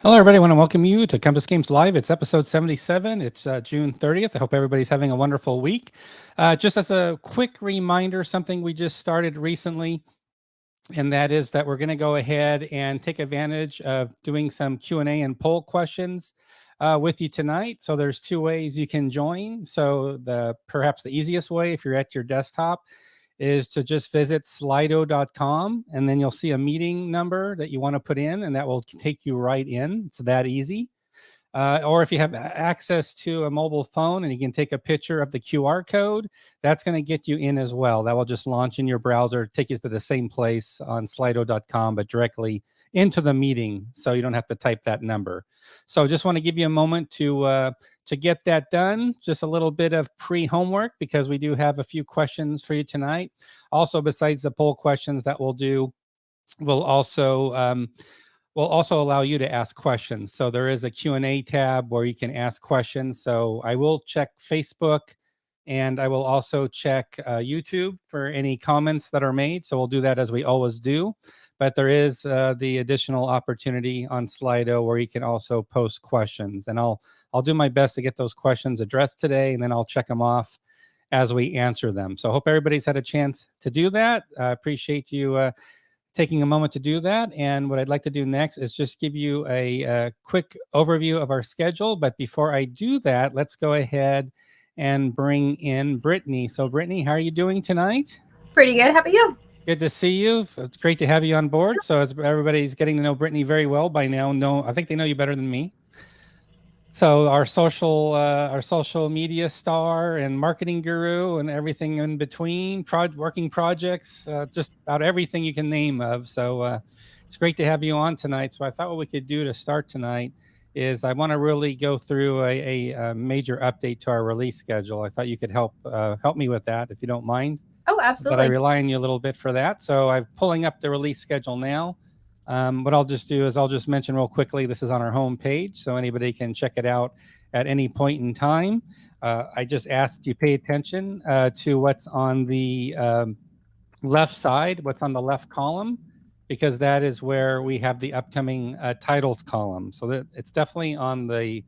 Hello, everybody. I want to welcome you to Compass Games Live. It's episode 77. It's June 30th. I hope everybody's having a wonderful week. Just as a quick reminder, something we just started recently, and that is that we're going to go ahead and take advantage of doing some Q&A and poll questions with you tonight. So there's two ways you can join. So perhaps the easiest way, if you're at your desktop, is to just visit slido.com, and then you'll see a meeting number that you want to put in, and that will take you right in. It's that easy. Or if you have access to a mobile phone and you can take a picture of the QR code, that's going to get you in as well. That will just launch in your browser, take you to the same place on slido.com, but directly into the meeting, so you don't have to type that number. So just want to give you a moment to get that done. Just a little bit of pre-homework, because we do have a few questions for you tonight. Also, besides the poll questions that we'll do, we'll also allow you to ask questions. So there is a Q&A tab where you can ask questions. So I will check Facebook, and I will also check YouTube for any comments that are made. So we'll do that as we always do. But there is the additional opportunity on Slido where you can also post questions. And I'll do my best to get those questions addressed today, and then I'll check them off as we answer them. So I hope everybody's had a chance to do that. I appreciate you taking a moment to do that. And what I'd like to do next is just give you a quick overview of our schedule. But before I do that, let's go ahead and bring in Brittany. So Brittany, how are you doing tonight? Pretty good. How about you? Good to see you. It's great to have you on board. So as everybody's getting to know Brittany very well by now, I think they know you better than me. So our social media star and marketing guru and everything in between, working projects, just about everything you can name of. So it's great to have you on tonight. So I thought what we could do to start tonight is I want to really go through a major update to our release schedule. I thought you could help me with that, if you don't mind. Oh, But I absolutely. rely on you a little bit for that. So I'm pulling up the release schedule now. What I'll just do is I'll just mention real quickly, this is on our home page, so anybody can check it out at any point in time. I just ask that you pay attention to what's on the left side, what's on the left column, because that is where we have the upcoming titles column. So that it's definitely on the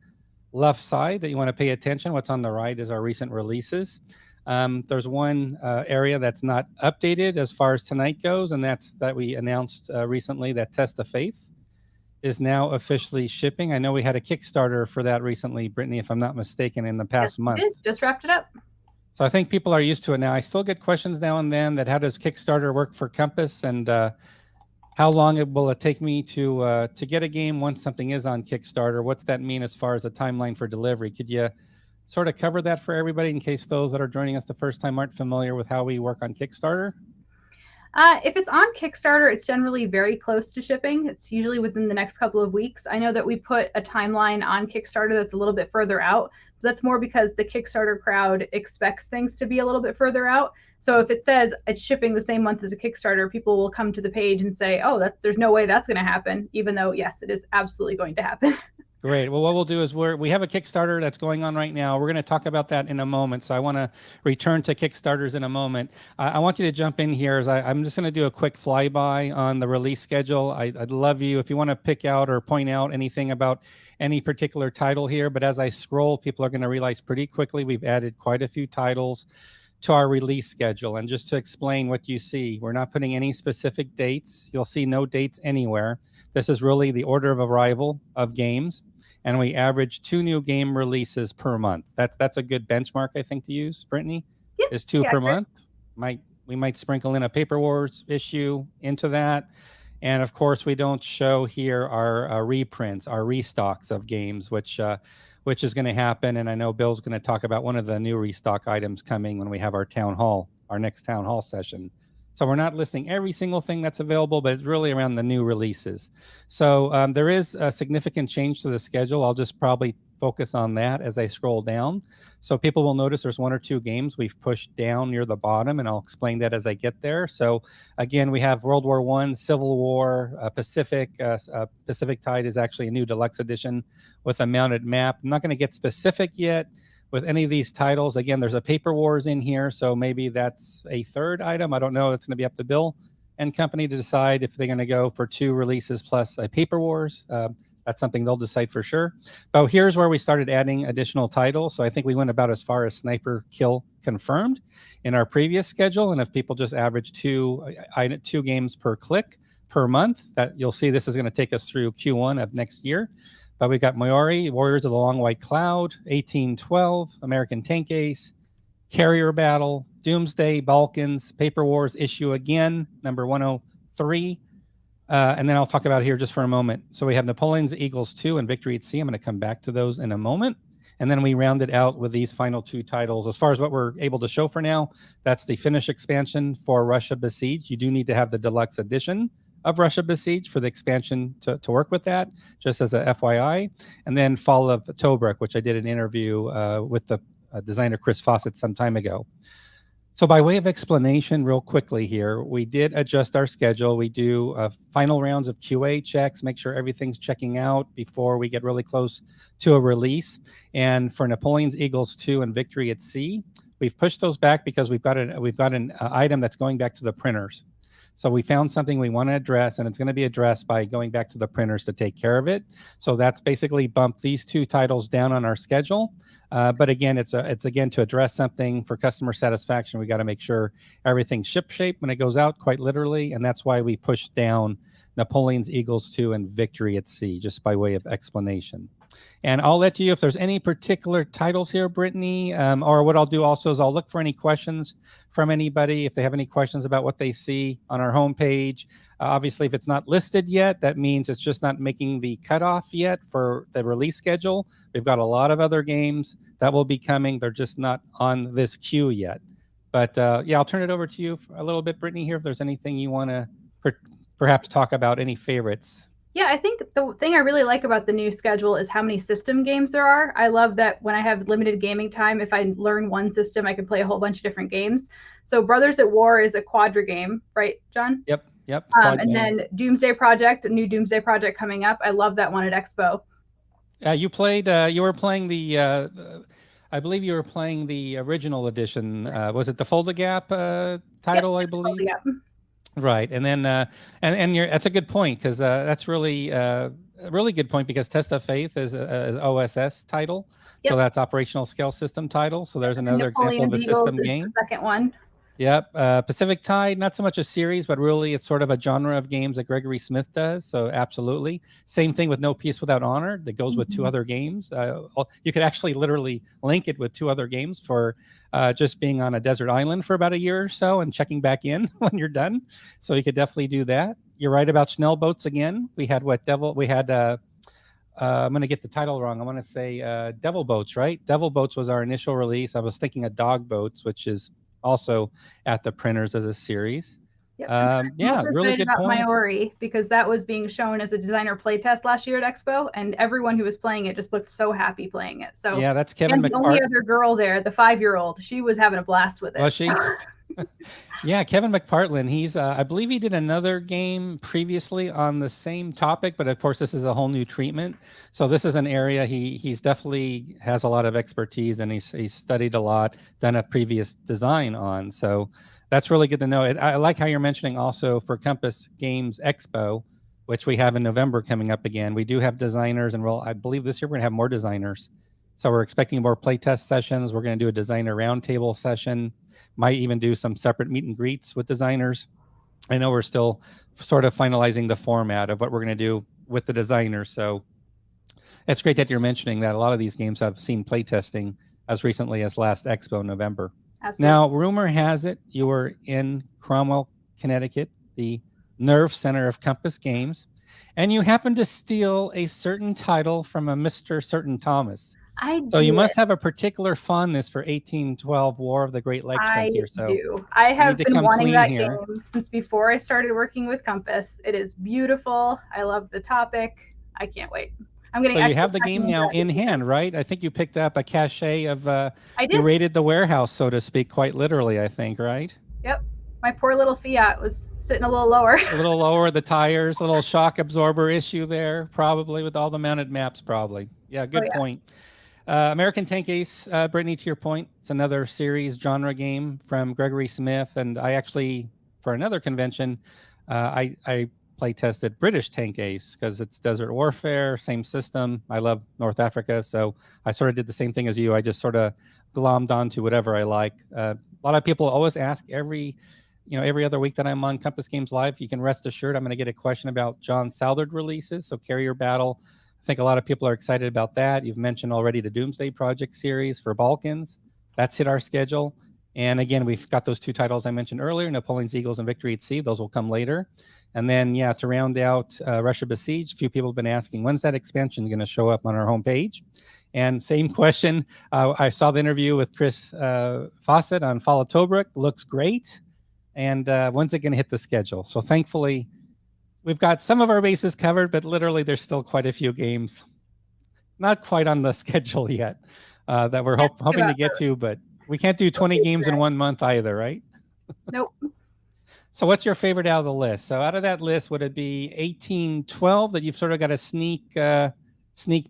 left side that you want to pay attention. What's on the right is our recent releases. There's one area that's not updated as far as tonight goes, and that's that we announced recently that Test of Faith is now officially shipping. I know we had a Kickstarter for that recently, Brittany, if I'm not mistaken, in the past month. Yes, just wrapped it up. So I think people are used to it now. I still get questions now and then that how does Kickstarter work for Compass, and how long will it take me to get a game once something is on Kickstarter? What's that mean as far as a timeline for delivery? Could you sort of cover that for everybody in case those that are joining us the first time aren't familiar with how we work on Kickstarter? If it's on Kickstarter, it's generally very close to shipping. It's usually within the next couple of weeks. I know that we put a timeline on Kickstarter that's a little bit further out. But that's more because the Kickstarter crowd expects things to be a little bit further out. So if it says it's shipping the same month as a Kickstarter, people will come to the page and say, oh, there's no way that's going to happen, even though, yes, it is absolutely going to happen. Great. Well, what we'll do is we have a Kickstarter that's going on right now. We're going to talk about that in a moment. So I want to return to Kickstarters in a moment. I want you to jump in here as I'm just going to do a quick flyby on the release schedule. I'd love you if you want to pick out or point out anything about any particular title here. But as I scroll, people are going to realize pretty quickly we've added quite a few titles to our release schedule. And just to explain what you see, we're not putting any specific dates. You'll see no dates anywhere. This is really the order of arrival of games. And we average 2 new game releases per month. That's a good benchmark, I think, to use, Brittany. Yeah, Is 2 per month. We might sprinkle in a Paper Wars issue into that. And of course, we don't show here our reprints, our restocks of games, which is going to happen. And I know Bill's going to talk about one of the new restock items coming when we have our next town hall session. So we're not listing every single thing that's available, but it's really around the new releases. So there is a significant change to the schedule. I'll just probably focus on that as I scroll down. So people will notice there's 1 or 2 games we've pushed down near the bottom, and I'll explain that as I get there. So again, we have World War I, Civil War, Pacific. Pacific Tide is actually a new deluxe edition with a mounted map. I'm not going to get specific yet with any of these titles. Again, there's a Paper Wars in here, so maybe that's a third item. I don't know. It's going to be up to Bill and company to decide if they're going to go for 2 releases plus a Paper Wars. That's something they'll decide for sure. But here's where we started adding additional titles. So I think we went about as far as Sniper Kill confirmed in our previous schedule. And if people just average 2 games per click per month, that you'll see this is going to take us through Q1 of next year. But we've got Maori, Warriors of the Long White Cloud, 1812, American Tank Ace, Carrier Battle, Doomsday, Balkans, Paper Wars Issue Again, number 103. And then I'll talk about it here just for a moment. So we have Napoleon's Eagles 2 and Victory at Sea. I'm going to come back to those in a moment. And then we round it out with these final 2 titles. As far as what we're able to show for now, that's the Finnish expansion for Russia Besieged. You do need to have the deluxe edition of Russia Besieged for the expansion to work with that, just as a FYI. And then Fall of Tobruk, which I did an interview with the designer Chris Fawcett some time ago. So by way of explanation, real quickly here, we did adjust our schedule. We do final rounds of QA checks, make sure everything's checking out before we get really close to a release. And for Napoleon's Eagles 2 and Victory at Sea, we've pushed those back because we've got an item that's going back to the printers. So we found something we want to address, and it's going to be addressed by going back to the printers to take care of it. So that's basically bumped these 2 titles down on our schedule. But again, it's again to address something for customer satisfaction. We got to make sure everything's shipshape when it goes out, quite literally, and that's why we pushed down Napoleon's Eagles 2 and Victory at Sea, just by way of explanation. And I'll let you, if there's any particular titles here, Brittany, or what I'll do also is I'll look for any questions from anybody. If they have any questions about what they see on our homepage, obviously, if it's not listed yet, that means it's just not making the cutoff yet for the release schedule. We've got a lot of other games that will be coming. They're just not on this queue yet. But yeah, I'll turn it over to you for a little bit, Brittany, here, if there's anything you want to perhaps talk about, any favorites. Yeah, I think the thing I really like about the new schedule is how many system games there are. I love that when I have limited gaming time, if I learn one system, I can play a whole bunch of different games. So Brothers at War is a quadra game, right, John? Yep. And then Doomsday Project, a new Doomsday Project coming up. I love that one at Expo. You played, you were playing I believe you were playing the original edition. Was it the Fold a Gap title, Yep, I believe? Fold a Gap. Right, and then that's a good point, because that's really a really good point, because Test of Faith is an OSS title, Yep. So that's Operational Scale System title. So there's another example of a system game. The second one. Yep, Pacific Tide, not so much a series, but really it's sort of a genre of games that Gregory Smith does. So absolutely, same thing with No Peace Without Honor that goes with 2 other games. You could actually literally link it with 2 other games for just being on a desert island for about a year or so and checking back in when you're done. So you could definitely do that. You're right about Schnell boats again. We had I'm going to get the title wrong. I want to say Devil Boats, right? Devil Boats was our initial release. I was thinking of Dog Boats, which is also at the printers as a series. Yep. Yeah, really good point. Maori, because that was being shown as a designer playtest last year at Expo, and everyone who was playing it just looked so happy playing it. So yeah, that's Kevin McPartland. The only other girl there, the 5-year-old, she was having a blast with it. Was she? Yeah, Kevin McPartland. He's, I believe he did another game previously on the same topic, but of course this is a whole new treatment. So this is an area he's definitely has a lot of expertise, and he's studied a lot, done a previous design on. So that's really good to know. I like how you're mentioning also for Compass Games Expo, which we have in November coming up again. We do have designers, and I believe this year we're gonna have more designers. So we're expecting more playtest sessions. We're going to do a designer roundtable session. Might even do some separate meet and greets with designers. I know we're still sort of finalizing the format of what we're going to do with the designers. So it's great that you're mentioning that a lot of these games have seen playtesting as recently as last Expo in November. Absolutely. Now, rumor has it you were in Cromwell, Connecticut, the nerve center of Compass Games, and you happened to steal a certain title from a Mr. Certain Thomas. So you must have a particular fondness for 1812 War of the Great Lakes Frontier. So do. I have been wanting that game since before I started working with Compass. It is beautiful. I love the topic. I can't wait. I'm getting. So you have the game now in hand, right? I think you picked up a cachet of. You raided the warehouse, so to speak, quite literally. I think, right? Yep. My poor little Fiat was sitting a little lower. A little lower. The tires, a little shock absorber issue there, probably with all the mounted maps, probably. Yeah, good point. American Tank Ace, Brittany, to your point, it's another series genre game from Gregory Smith, and I actually for another convention, I play tested British Tank Ace because it's desert warfare, same system. I love North Africa, so I sort of did the same thing as you. I just sort of glommed onto whatever I like. A lot of people always ask every other week that I'm on Compass Games Live. You can rest assured I'm going to get a question about John Southard releases. So Carrier Battle, I think a lot of people are excited about that. You've mentioned already the Doomsday Project series for Balkans. That's hit our schedule. And again, we've got those two titles I mentioned earlier, Napoleon's Eagles and Victory at Sea. Those will come later. And then, to round out Russia Besieged, a few people have been asking, when's that expansion going to show up on our homepage? And same question. I saw the interview with Chris Fawcett on Fall of Tobruk. Looks great. And when's it going to hit the schedule? So thankfully, we've got some of our bases covered, but literally there's still quite a few games not quite on the schedule yet that we're hoping to get to, but we can't do 20 games in 1 month either, right? Nope. So what's your favorite out of the list? So out of that list, would it be 1812 that you've sort of got a sneak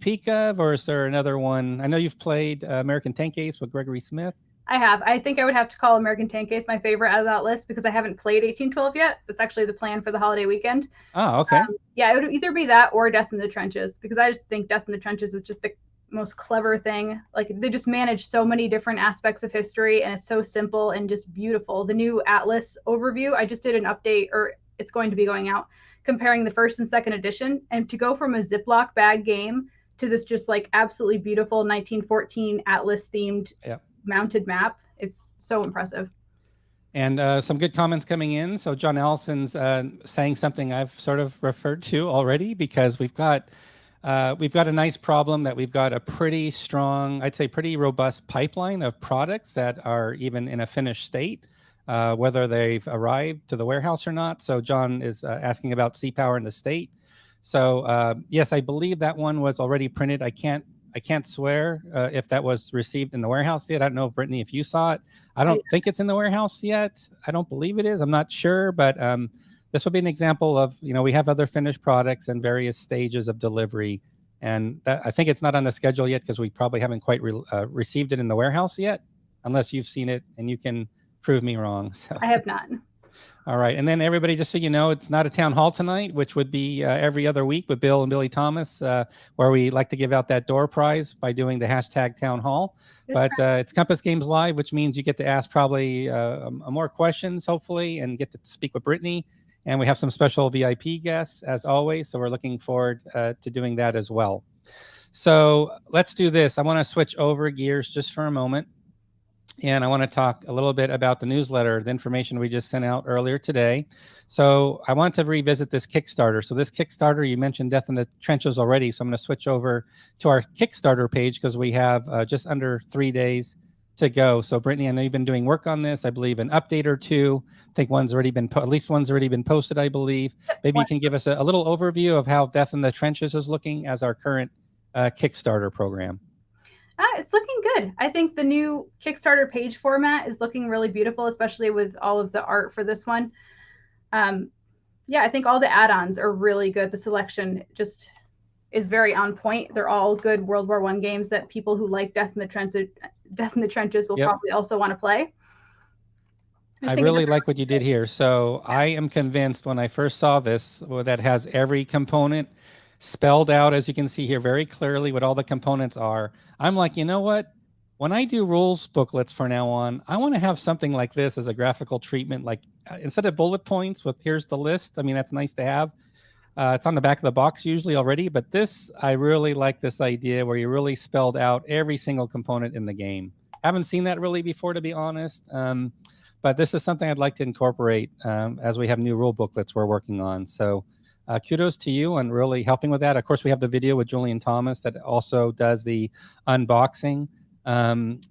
peek of, or is there another one? I know you've played American Tank Ace with Gregory Smith. I have. I think I would have to call American Tank Ace my favorite out of that list because I haven't played 1812 yet. That's actually the plan for the holiday weekend. Oh, okay. Yeah, it would either be that or Death in the Trenches, because I just think Death in the Trenches is just the most clever thing. Like, they just manage so many different aspects of history, and it's so simple and just beautiful. The new Atlas overview, I just did an update, or it's going to be going out, comparing the first and second edition, and to go from a Ziploc bag game to this just like absolutely beautiful 1914 Atlas themed mounted map. It's so impressive. And some good comments coming in. So John Allison's saying something I've sort of referred to already, because we've got a nice problem that we've got a pretty strong, I'd say pretty robust pipeline of products that are even in a finished state, whether they've arrived to the warehouse or not. So John is asking about Sea Power in the state. So yes, I believe that one was already printed. I can't swear if that was received in the warehouse yet. I don't know, Brittany, if you saw it. I don't think it's in the warehouse yet. I don't believe it is. I'm not sure, but this would be an example of, we have other finished products and various stages of delivery. And I think it's not on the schedule yet because we probably haven't quite received it in the warehouse yet, unless you've seen it and you can prove me wrong. So I have not. All right. And then everybody, just so you know, it's not a town hall tonight, which would be every other week with Bill and Billy Thomas, where we like to give out that door prize by doing the hashtag town hall. But it's Compass Games Live, which means you get to ask probably more questions, hopefully, and get to speak with Brittany. And we have some special VIP guests, as always. So we're looking forward to doing that as well. So let's do this. I want to switch over gears just for a moment. And I want to talk a little bit about the newsletter, the information we just sent out earlier today. So I want to revisit this Kickstarter. So this Kickstarter, you mentioned Death in the Trenches already. So I'm going to switch over to our Kickstarter page because we have just under 3 days to go. So Brittany, I know you've been doing work on this. I believe an update or two. I think one's already been, at least one's already been posted, I believe. Maybe you can give us a little overview of how Death in the Trenches is looking as our current Kickstarter program. It's looking good. I think the new Kickstarter page format is looking really beautiful, especially with all of the art for this one. Yeah, I think all the add-ons are really good. The selection just is very on point. They're all good World War I games that people who like Death in the Trenches will probably also want to play. I really like what you did here. So I am convinced when I first saw this, that has every component spelled out, as you can see here, very clearly what all the components are. I'm like, you know what? When I do rules booklets from now on, I want to have something like this as a graphical treatment, like instead of bullet points with here's the list. I mean, that's nice to have. It's on the back of the box usually already, but this, I really like this idea where you really spelled out every single component in the game. Haven't seen that really before, to be honest. But this is something I'd like to incorporate as we have new rule booklets we're working on. So kudos to you on really helping with that. Of course, we have the video with Julian Thomas that also does the unboxing,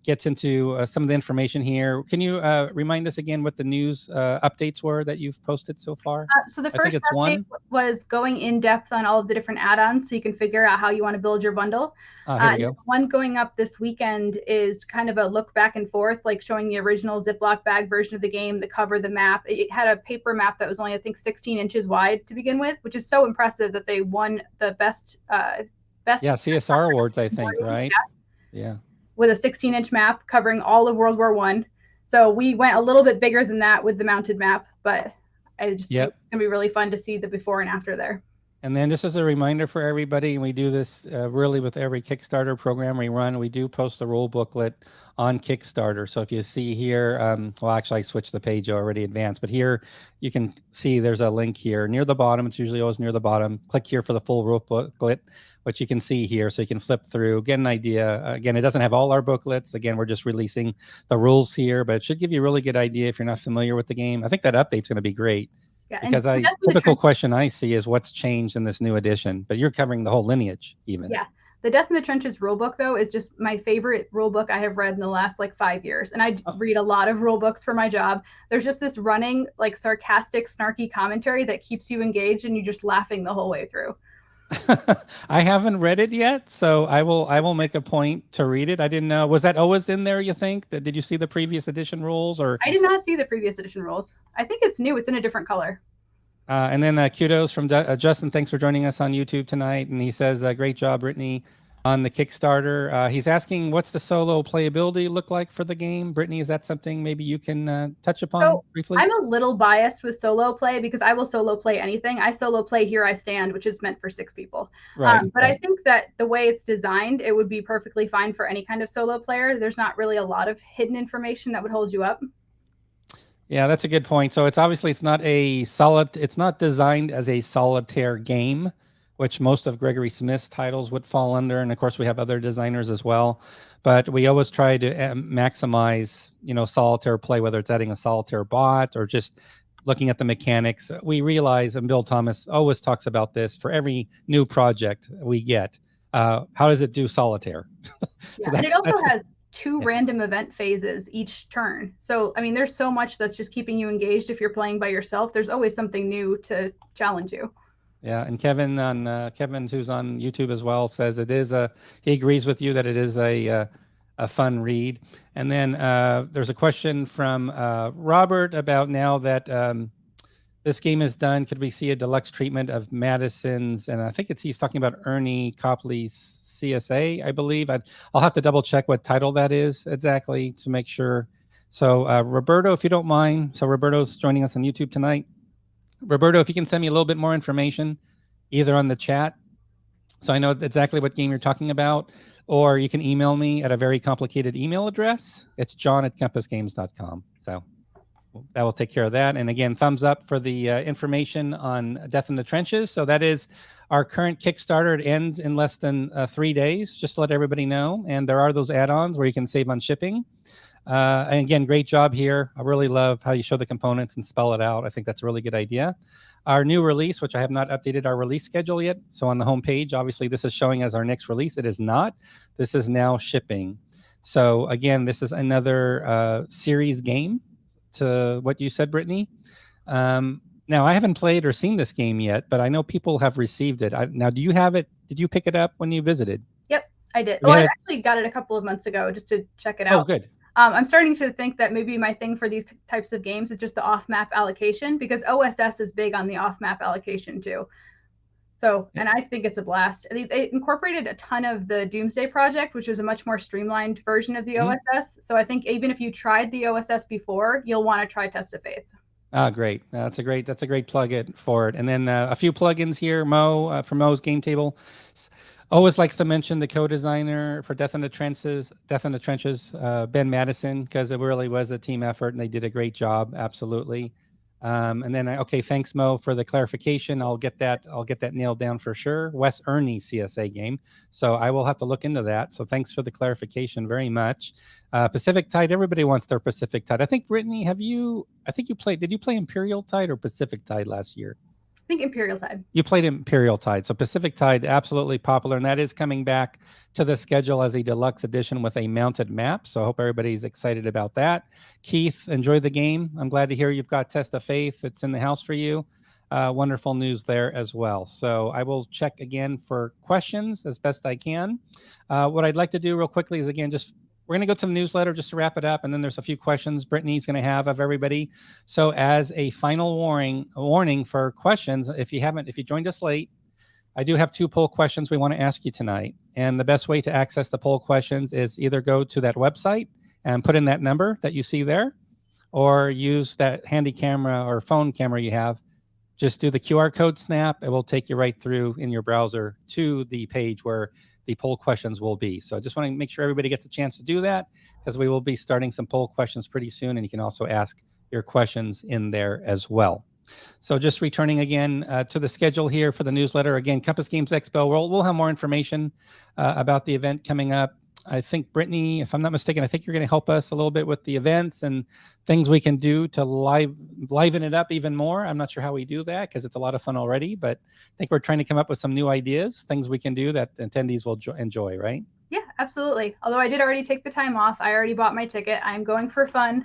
gets into some of the information here. Can you remind us again what the news updates were that you've posted so far? So the first update was going in depth on all of the different add-ons so you can figure out how you want to build your bundle. Here we go. One going up this weekend is kind of a look back and forth, like showing the original Ziploc bag version of the game, the cover, the map. It had a paper map that was only, I think, 16 inches wide to begin with, which is so impressive that they won the best CSR awards, I think, right? Yeah. With a 16-inch map covering all of World War I. So we went a little bit bigger than that with the mounted map, but I just think it's gonna be really fun to see the before and after there. And then just as a reminder for everybody, and we do this really with every Kickstarter program we run, we do post the rule booklet on Kickstarter. So if you see here, well, actually I switched the page already advanced, but here you can see there's a link here near the bottom. It's usually always near the bottom. Click here for the full rule booklet, which you can see here. So you can flip through, get an idea. Again, it doesn't have all our booklets. Again, we're just releasing the rules here, but it should give you a really good idea if you're not familiar with the game. I think that update's going to be great. Yeah, because typical question I see is what's changed in this new edition, but you're covering the whole lineage even. Yeah. The Death in the Trenches rulebook, though, is just my favorite rulebook I have read in the last 5 years. And I read a lot of rulebooks for my job. There's just this running, sarcastic, snarky commentary that keeps you engaged and you're just laughing the whole way through. I haven't read it yet, so I will make a point to read it. I didn't know. Was that always in there, you think? Did you see the previous edition rules? Or I did not see the previous edition rules. I think it's new. It's in a different color. And then kudos from Justin. Thanks for joining us on YouTube tonight. And he says, great job, Brittany, on the Kickstarter. He's asking, what's the solo playability look like for the game? Brittany, is that something maybe you can touch upon briefly? I'm a little biased with solo play because I will solo play anything. I solo play Here I Stand, which is meant for 6 people. Right, but right. I think that the way it's designed, it would be perfectly fine for any kind of solo player. There's not really a lot of hidden information that would hold you up. Yeah, that's a good point. So it's obviously it's not designed as a solitaire game, which most of Gregory Smith's titles would fall under. And of course we have other designers as well, but we always try to maximize, solitaire play, whether it's adding a solitaire bot or just looking at the mechanics. We realize, and Bill Thomas always talks about this for every new project we get, how does it do solitaire? So it also has 2 random event phases each turn. So, I mean, there's so much that's just keeping you engaged. If you're playing by yourself, there's always something new to challenge you. Yeah. And Kevin who's on YouTube as well says he agrees with you that it is a fun read. And then there's a question from Robert about now that this game is done, could we see a deluxe treatment of Madison's, and I think he's talking about Ernie Copley's CSA, I believe. I'll have to double check what title that is exactly to make sure. So Roberto, if you don't mind. So Roberto's joining us on YouTube tonight. Roberto, if you can send me a little bit more information, either on the chat, so I know exactly what game you're talking about, or you can email me at a very complicated email address. It's john@compassgames.com. So that will take care of that. And again, thumbs up for the information on Death in the Trenches. So that is our current Kickstarter. It ends in less than 3 days, just to let everybody know. And there are those add-ons where you can save on shipping. And again, great job here. I really love how you show the components and spell it out. I think that's a really good idea. Our new release, which I have not updated our release schedule yet. So on the homepage, obviously this is showing as our next release. It is not. This is now shipping. So again, this is another series game to what you said, Brittany. Now, I haven't played or seen this game yet, but I know people have received it. Now, do you have it? Did you pick it up when you visited? Yep, I did. Well, I actually got it a couple of months ago just to check it out. Oh, good. I'm starting to think that maybe my thing for these types of games is just the off-map allocation, because OSS is big on the off-map allocation too. So, and I think it's a blast. They incorporated a ton of the Doomsday Project, which was a much more streamlined version of the OSS. So I think even if you tried the OSS before, you'll want to try Test of Faith. Ah, great. That's a great plug-in for it. And then a few plugins here, Mo, from Mo's Game Table. Always likes to mention the co-designer for Death in the Trenches, Ben Madison, because it really was a team effort and they did a great job. Absolutely. And then, okay, thanks, Mo, for the clarification. I'll get that nailed down for sure. Wes Ernie CSA game. So I will have to look into that. So thanks for the clarification very much. Pacific Tide, everybody wants their Pacific Tide. I think, Brittany, did you play Imperial Tide or Pacific Tide last year? I think Imperial Tide. You played Imperial Tide. So Pacific Tide, absolutely popular. And that is coming back to the schedule as a deluxe edition with a mounted map. So I hope everybody's excited about that. Keith, enjoy the game. I'm glad to hear you've got Test of Faith. It's in the house for you. Wonderful news there as well. So I will check again for questions as best I can. What I'd like to do real quickly is, again, we're going to go to the newsletter just to wrap it up, and then there's a few questions Brittany's going to have of everybody. So as a final warning for questions, if you joined us late, I do have 2 poll questions we want to ask you tonight. And the best way to access the poll questions is either go to that website and put in that number that you see there, or use that handy camera or phone camera you have. Just do the QR code snap. It will take you right through in your browser to the page where the poll questions will be. So I just want to make sure everybody gets a chance to do that, because we will be starting some poll questions pretty soon, and you can also ask your questions in there as well. So just returning again to the schedule here for the newsletter. Again, Compass Games Expo, we'll have more information about the event coming up. I think, Brittany, if I'm not mistaken, I think you're going to help us a little bit with the events and things we can do to liven it up even more. I'm not sure how we do that, because it's a lot of fun already, but I think we're trying to come up with some new ideas, things we can do that attendees will enjoy, right? Yeah, absolutely. Although I did already take the time off. I already bought my ticket. I'm going for fun.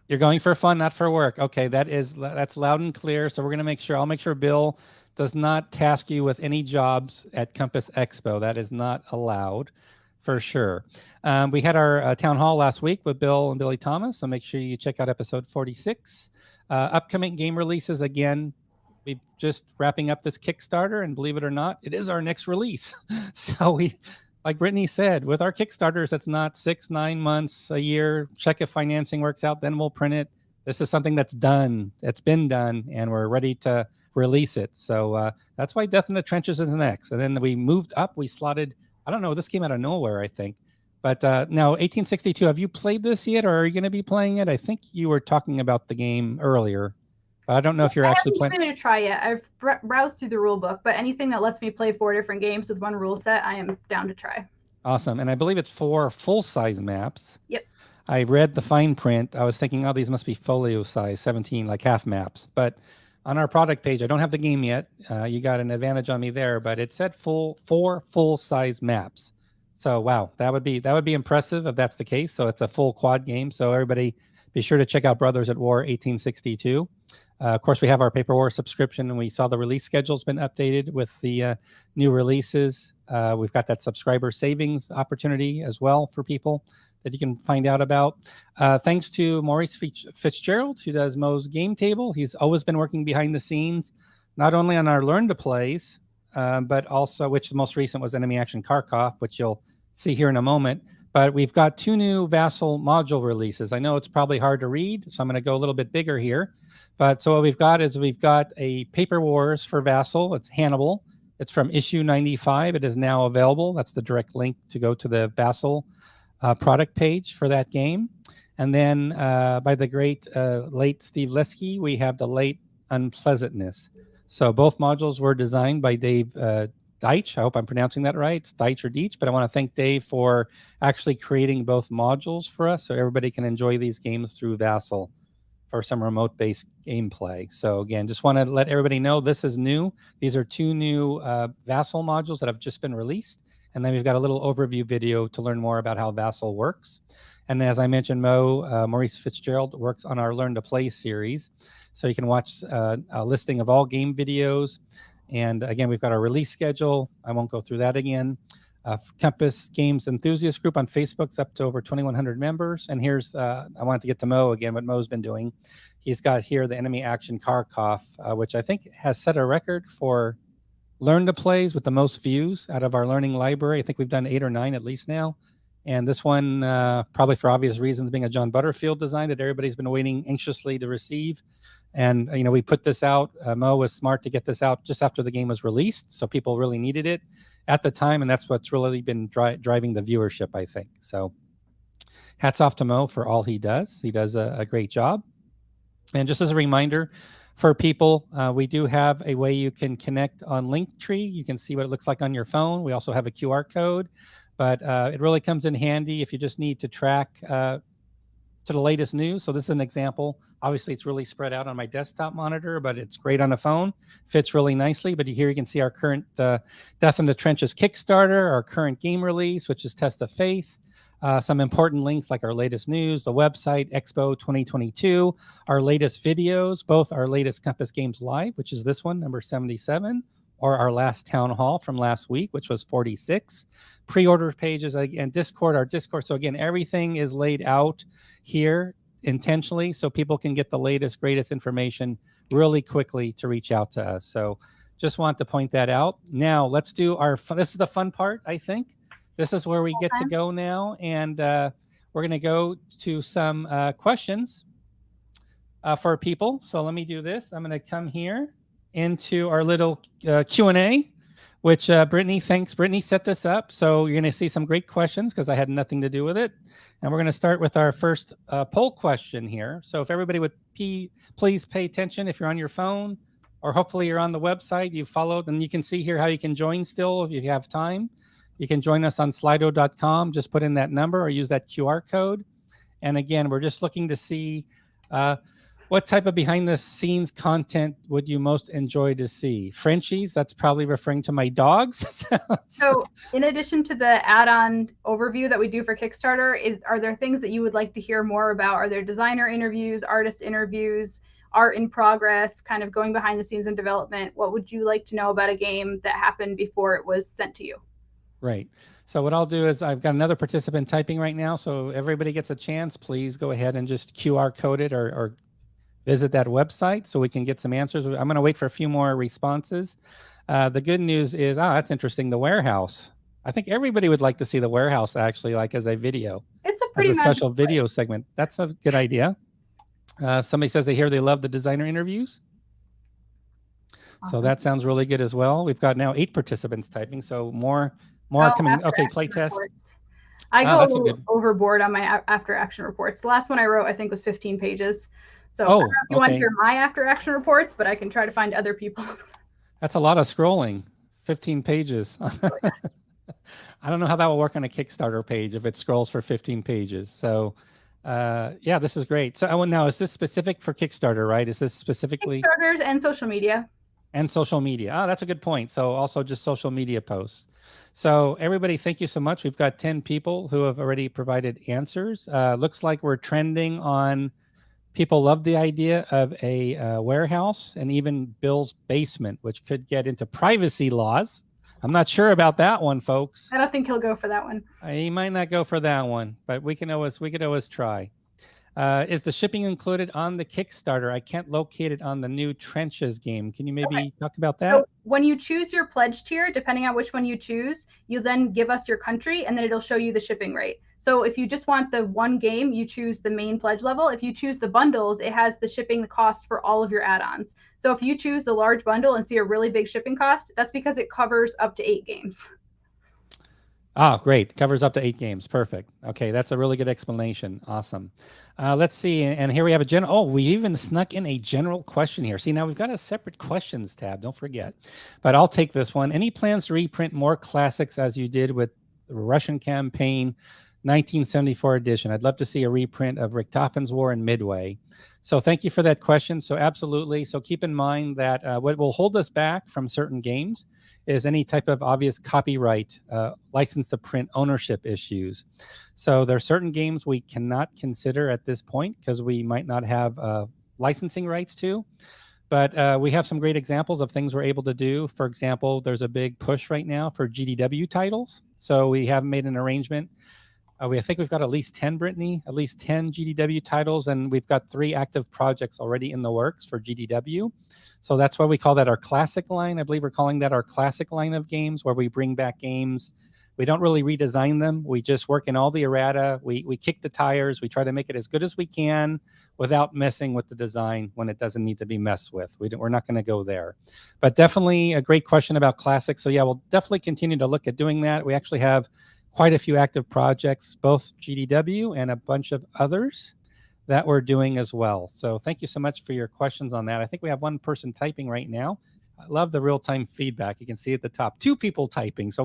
You're going for fun, not for work. Okay, that's loud and clear. So we're going to make sure, I'll make sure Bill does not task you with any jobs at Compass Expo. That is not allowed, for sure. We had our town hall last week with Bill and Billy Thomas, so make sure you check out episode 46. Upcoming game releases, again, we're just wrapping up this Kickstarter, and believe it or not, it is our next release. So we, like Brittany said, with our Kickstarters, it's not 6-9 months, a year, check if financing works out, then we'll print it. This is something that's done, it's been done, and we're ready to release it. So that's why Death in the Trenches is next. And then we moved up, we slotted, I don't know, this came out of nowhere, I think. But now 1862, have you played this yet, or are you going to be playing it? I think you were talking about the game earlier, but I don't know if you're actually playing. I haven't given it a try yet. I've browsed through the rule book, but anything that lets me play 4 different games with one rule set, I am down to try. Awesome. And I believe it's 4 full-size maps. Yep. I read the fine print. I was thinking, oh, these must be folio size, 17, like half maps. But on our product page, I don't have the game yet. You got an advantage on me there, but it said 4 full-size maps. So wow, that would be impressive if that's the case. So it's a full quad game. So everybody, be sure to check out Brothers at War 1862. Of course, we have our Paper War subscription, and we saw the release schedule's been updated with the new releases. We've got that subscriber savings opportunity as well for people that you can find out about. Thanks to Maurice Fitzgerald, who does Mo's Game Table. He's always been working behind the scenes, not only on our Learn to Plays, but also, which the most recent was Enemy Action Karkov, which you'll see here in a moment. But we've got 2 new Vassal module releases. I know it's probably hard to read, so I'm going to go a little bit bigger here. But so what we've got is we've got a Paper Wars for Vassal. It's Hannibal. It's from issue 95. It is now available. That's the direct link to go to the Vassal product page for that game. And then by the great late Steve Lesky, we have the late Unpleasantness. So both modules were designed by Dave Deitch. I hope I'm pronouncing that right. It's Deitch or Deitch, but I want to thank Dave for actually creating both modules for us so everybody can enjoy these games through Vassal for some remote-based gameplay. So again, just want to let everybody know this is new. These are 2 new Vassal modules that have just been released. And then we've got a little overview video to learn more about how Vassal works. And as I mentioned, Maurice Fitzgerald works on our Learn to Play series. So you can watch a listing of all game videos. And again, we've got our release schedule. I won't go through that again. Compass Games Enthusiast Group on Facebook is up to over 2,100 members. And here's, I wanted to get to Mo again, what Mo's been doing. He's got here the Enemy Action Karkov, which I think has set a record for Learn to Plays with the most views out of our learning library. I think we've done 8 or 9 at least now. And this one, probably for obvious reasons, being a John Butterfield design that everybody's been waiting anxiously to receive. And, you know, we put this out. Mo was smart to get this out just after the game was released. So people really needed it at the time. And that's what's really been driving the viewership, I think. So hats off to Mo for all he does. He does a great job. And just as a reminder for people, we do have a way you can connect on Linktree. You can see what it looks like on your phone. We also have a QR code. But it really comes in handy if you just need to track to the latest news. So this is an example. Obviously, it's really spread out on my desktop monitor, but it's great on a phone. Fits really nicely. But here you can see our current Death in the Trenches Kickstarter, our current game release, which is Test of Faith. Some important links like our latest news, the website, Expo 2022, our latest videos, both our latest Compass Games Live, which is this one, number 77, or our last town hall from last week, which was 46. Pre-order pages, again, Discord, our Discord. So again, everything is laid out here intentionally so people can get the latest, greatest information really quickly to reach out to us. So just want to point that out. Now let's do this is the fun part, I think. This is where we get to go now. And we're going to go to some questions. for people. So let me do this. I'm going to come here into our little Q&A, which Brittany, thanks. Brittany set this up. So you're going to see some great questions because I had nothing to do with it. And we're going to start with our first poll question here. So if everybody would please pay attention if you're on your phone, or hopefully you're on the website, you followed, and you can see here how you can join still if you have time. You can join us on slido.com. Just put in that number or use that QR code. And again, we're just looking to see what type of behind the scenes content would you most enjoy to see? Frenchies, that's probably referring to my dogs. So in addition to the add-on overview that we do for Kickstarter, are there things that you would like to hear more about? Are there designer interviews, artist interviews, art in progress, kind of going behind the scenes in development? What would you like to know about a game that happened before it was sent to you? Right. So what I'll do is I've got another participant typing right now. So everybody gets a chance. Please go ahead and just QR code it or visit that website so we can get some answers. I'm going to wait for a few more responses. The good news is, that's interesting. The warehouse. I think everybody would like to see the warehouse actually, like as a video. It's a pretty special video segment. That's a good idea. Somebody says they hear they love the designer interviews. Awesome. So that sounds really good as well. We've got now 8 participants typing, so more coming. Okay, playtest. I go a little overboard on my after action reports. The last one I wrote, I think, was 15 pages. So I don't know if you want to hear my after action reports, but I can try to find other people's. That's a lot of scrolling. 15 pages. I don't know how that will work on a Kickstarter page if it scrolls for 15 pages. So yeah, this is great. So now, is this specific for Kickstarter, right? Is this specifically Kickstarters and social media? And social media. That's a good point. So also just social media posts. So everybody, thank you so much. We've got 10 people who have already provided answers. Looks like we're trending on people love the idea of a warehouse and even Bill's basement, which could get into privacy laws. I'm not sure about that one, folks. I don't think he'll go for that one. He might not go for that one, but we could always try. Is the shipping included on the Kickstarter? I can't locate it on the new Trenches game. Can you maybe talk about that? So when you choose your pledge tier, depending on which one you choose, you then give us your country and then it'll show you the shipping rate. So if you just want the one game, you choose the main pledge level. If you choose the bundles, it has the shipping cost for all of your add-ons. So if you choose the large bundle and see a really big shipping cost, that's because it covers up to 8 games. Oh, great. Covers up to 8 games. Perfect. Okay, that's a really good explanation. Awesome. Let's see. And here we have a general. Oh, we even snuck in a general question here. See, now we've got a separate questions tab. Don't forget. But I'll take this one. Any plans to reprint more classics as you did with the Russian campaign 1974 edition? I'd love to see a reprint of Richthofen's War and Midway. So thank you for that question. So absolutely. So keep in mind that what will hold us back from certain games is any type of obvious copyright, license to print ownership issues. So there are certain games we cannot consider at this point because we might not have licensing rights to. But we have some great examples of things we're able to do. For example, there's a big push right now for GDW titles. So we have made an arrangement. I think we've got at least 10, Brittany, at least 10 GDW titles, and we've got 3 active projects already in the works for GDW. So that's why we call that our classic line. I believe we're calling that our classic line of games, where we bring back games. We don't really redesign them. We just work in all the errata. We kick the tires. We try to make it as good as we can without messing with the design when it doesn't need to be messed with. We're not going to go there. But definitely a great question about classics. So yeah, we'll definitely continue to look at doing that. We actually have quite a few active projects, both GDW and a bunch of others that we're doing as well. So thank you so much for your questions on that. I think we have one person typing right now. I love the real-time feedback. You can see at the top, 2 people typing. So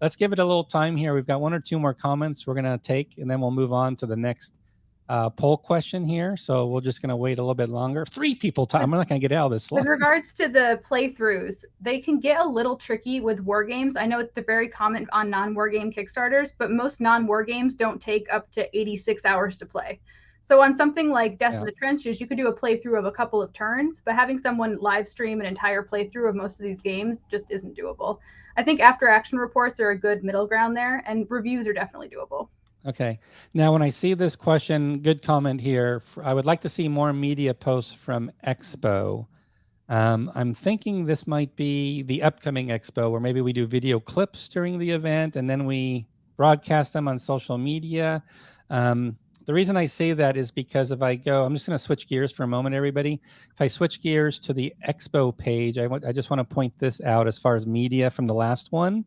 let's give it a little time here. We've got 1 or 2 more comments we're going to take, and then we'll move on to the next poll question here. So we're just going to wait a little bit longer. 3 people type. I'm not going to get out of this slide. With regards to the playthroughs, they can get a little tricky with war games. I know it's very common on non-war game Kickstarters, but most non-war games don't take up to 86 hours to play. So on something like Death in the Trenches, you could do a playthrough of a couple of turns, but having someone live stream an entire playthrough of most of these games just isn't doable. I think after action reports are a good middle ground there, and reviews are definitely doable. Okay. Now, when I see this question, good comment here. I would like to see more media posts from Expo. I'm thinking this might be the upcoming Expo, where maybe we do video clips during the event and then we broadcast them on social media. The reason I say that is because if I go, I'm just going to switch gears for a moment, everybody. If I switch gears to the expo page, I just want to point this out as far as media from the last one.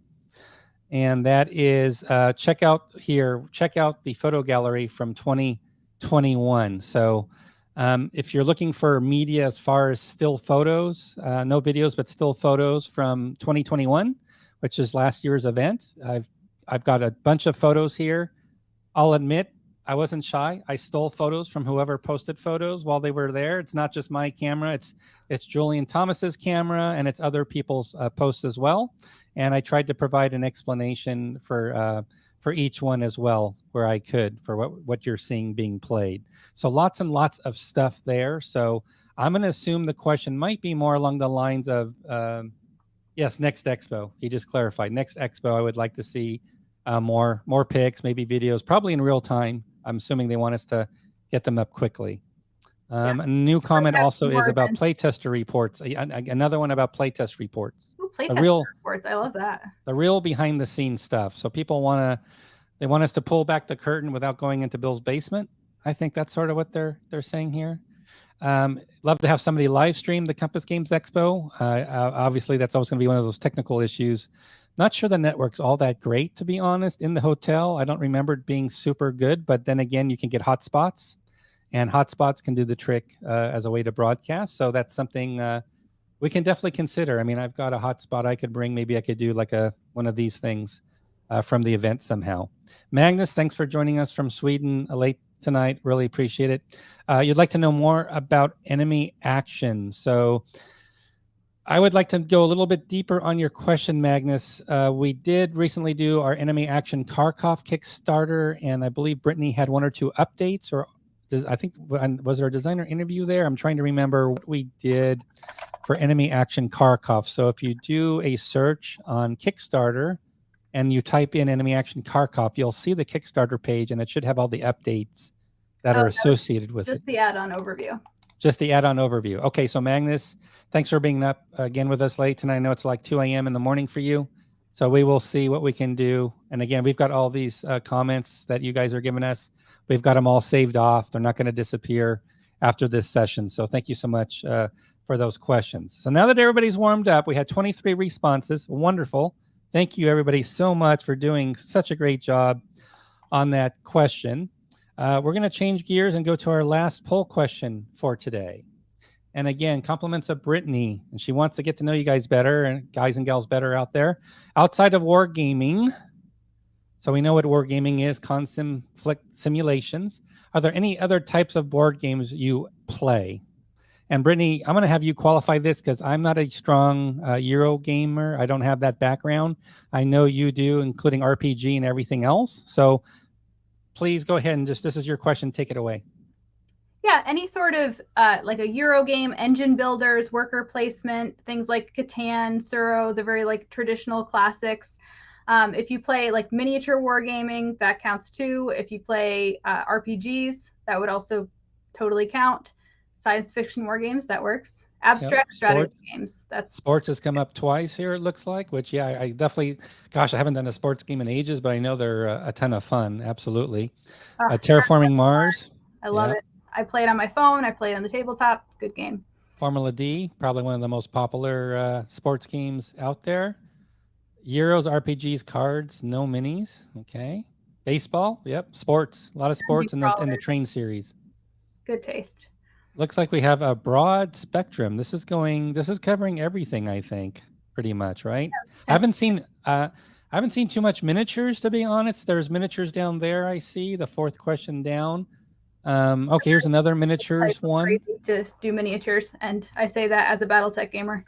And that is check out the photo gallery from 2021. So if you're looking for media as far as still photos, no videos, but still photos from 2021, which is last year's event, I've got a bunch of photos here. I'll admit, I wasn't shy. I stole photos from whoever posted photos while they were there. It's not just my camera. It's Julian Thomas's camera, and it's other people's posts as well. And I tried to provide an explanation for each one as well, where I could, for what you're seeing being played. So lots and lots of stuff there. So I'm going to assume the question might be more along the lines of, yes, next expo. He just clarified. Next expo, I would like to see more pics, maybe videos, probably in real time. I'm assuming they want us to get them up quickly. A new comment also is about playtester reports. Another one about playtest reports. Ooh, playtest reports. I love that. The real behind the scenes stuff. So people want us to pull back the curtain without going into Bill's basement. I think that's sort of what they're saying here. Love to have somebody live stream the Compass Games Expo. Obviously, that's always going to be one of those technical issues. Not sure the network's all that great, to be honest, in the hotel. I don't remember it being super good, but then again, you can get hotspots, and hotspots can do the trick as a way to broadcast. So that's something we can definitely consider. I mean, I've got a hotspot I could bring. Maybe I could do like one of these things from the event somehow. Magnus, thanks for joining us from Sweden late tonight. Really appreciate it. You'd like to know more about enemy action. So I would like to go a little bit deeper on your question, Magnus. We did recently do our enemy action Karkov Kickstarter, and I believe Brittany had one or two updates, or I think, was there a designer interview there? I'm trying to remember what we did for enemy action Karkov. So if you do a search on Kickstarter and you type in enemy action Karkov, you'll see the Kickstarter page, and it should have all the updates that are associated with it. Just the add-on overview. Just the add-on overview. Okay, so Magnus, thanks for being up again with us late tonight. I know it's like 2 a.m. in the morning for you. So we will see what we can do. And again, we've got all these comments that you guys are giving us. We've got them all saved off. They're not going to disappear after this session. So thank you so much for those questions. So now that everybody's warmed up, we had 23 responses. Wonderful. Thank you, everybody, so much for doing such a great job on that question. We're going to change gears and go to our last poll question for today. And again, compliments of Brittany, and she wants to get to know you guys better, and guys and gals better out there. Outside of wargaming, so we know what wargaming is, conflict simulations. Are there any other types of board games you play? And Brittany, I'm going to have you qualify this because I'm not a strong Euro gamer. I don't have that background. I know you do, including RPG and everything else. So please go ahead and this is your question. Take it away. Yeah, any sort of like a Euro game, engine builders, worker placement, things like Catan, Suro, the very like traditional classics. If you play like miniature wargaming, that counts too. If you play RPGs, that would also totally count. Science fiction war games, that works. Abstract strategy games. Sports has come up twice here, it looks like, which, yeah, I definitely, gosh, I haven't done a sports game in ages, but I know they're a ton of fun. Absolutely. Terraforming Mars. I love it. I play it on my phone. I play it on the tabletop. Good game. Formula D, probably one of the most popular sports games out there. Euros, RPGs, cards, no minis. Okay. Baseball. Yep. Sports. A lot of sports in the train series. Good taste. Looks like we have a broad spectrum. This is covering everything, I think, pretty much, right? Yeah. I haven't seen too much miniatures, to be honest. There's miniatures down there, I see. The fourth question down. Okay, here's another miniatures one. To do miniatures, and I say that as a BattleTech gamer.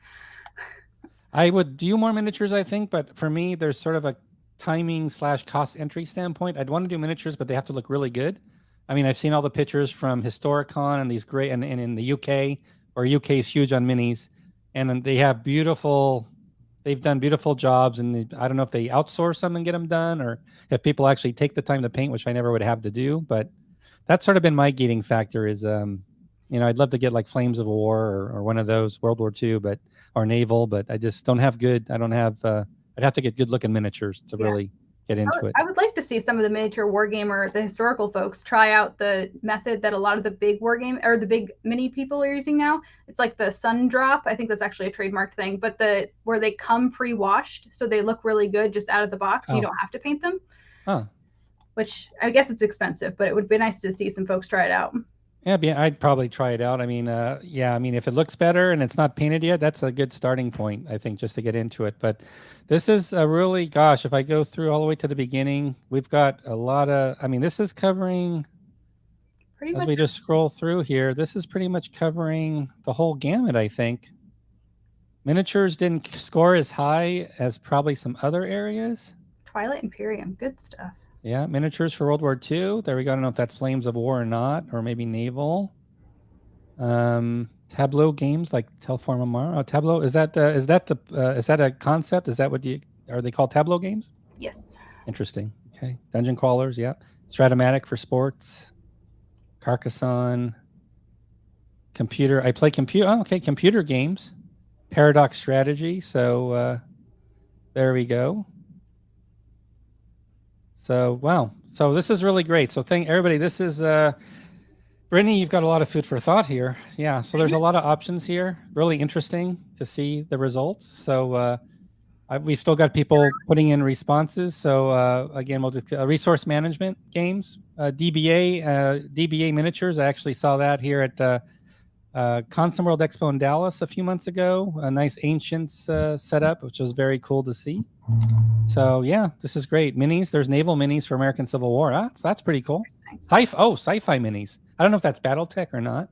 I would do more miniatures, I think, but for me, there's sort of a timing / cost entry standpoint. I'd want to do miniatures, but they have to look really good. I mean, I've seen all the pictures from Historicon and these great, and in the UK, or UK is huge on minis, and they have they've done beautiful jobs, and I don't know if they outsource them and get them done, or if people actually take the time to paint, which I never would have to do, but that's sort of been my gating factor is, I'd love to get like Flames of War or one of those, World War II, or Naval, but I just don't have I'd have to get good looking miniatures to really get into it. I would like to see some of the miniature wargamer, the historical folks, try out the method that a lot of the big wargame or the big mini people are using now. It's like the sun drop. I think that's actually a trademarked thing, but where they come pre-washed, so they look really good just out of the box. And you don't have to paint them. Huh. Which I guess it's expensive, but it would be nice to see some folks try it out. Yeah, I'd probably try it out. I mean, yeah, I mean, if it looks better and it's not painted yet, that's a good starting point, I think, just to get into it. But this is a really, gosh, if I go through all the way to the beginning, we've got a lot of, I mean, this is covering, pretty much, as we just scroll through here, this is pretty much covering the whole gamut, I think. Miniatures didn't score as high as probably some other areas. Twilight Imperium, good stuff. Yeah, miniatures for World War II. There we go. I don't know if that's Flames of War or not, or maybe naval. Tableau games like Telform Amara. Oh, Tableau, is that a concept? Is that what are they called, Tableau games? Yes. Interesting. Okay. Dungeon Crawlers, yeah. Stratomatic for sports. Carcassonne. Computer. I play computer. Oh, okay, computer games. Paradox Strategy. So there we go. So, wow. So this is really great. So thank everybody. This is, Brittany, you've got a lot of food for thought here. Yeah. So there's a lot of options here. Really interesting to see the results. So we've still got people putting in responses. So again, we'll just resource management games, DBA miniatures. I actually saw that here at Constant World Expo in Dallas a few months ago. A nice Ancients setup, which was very cool to see. So yeah, this is great. Minis. There's naval minis for American Civil War. That's pretty cool. Sci-fi minis. I don't know if that's BattleTech or not.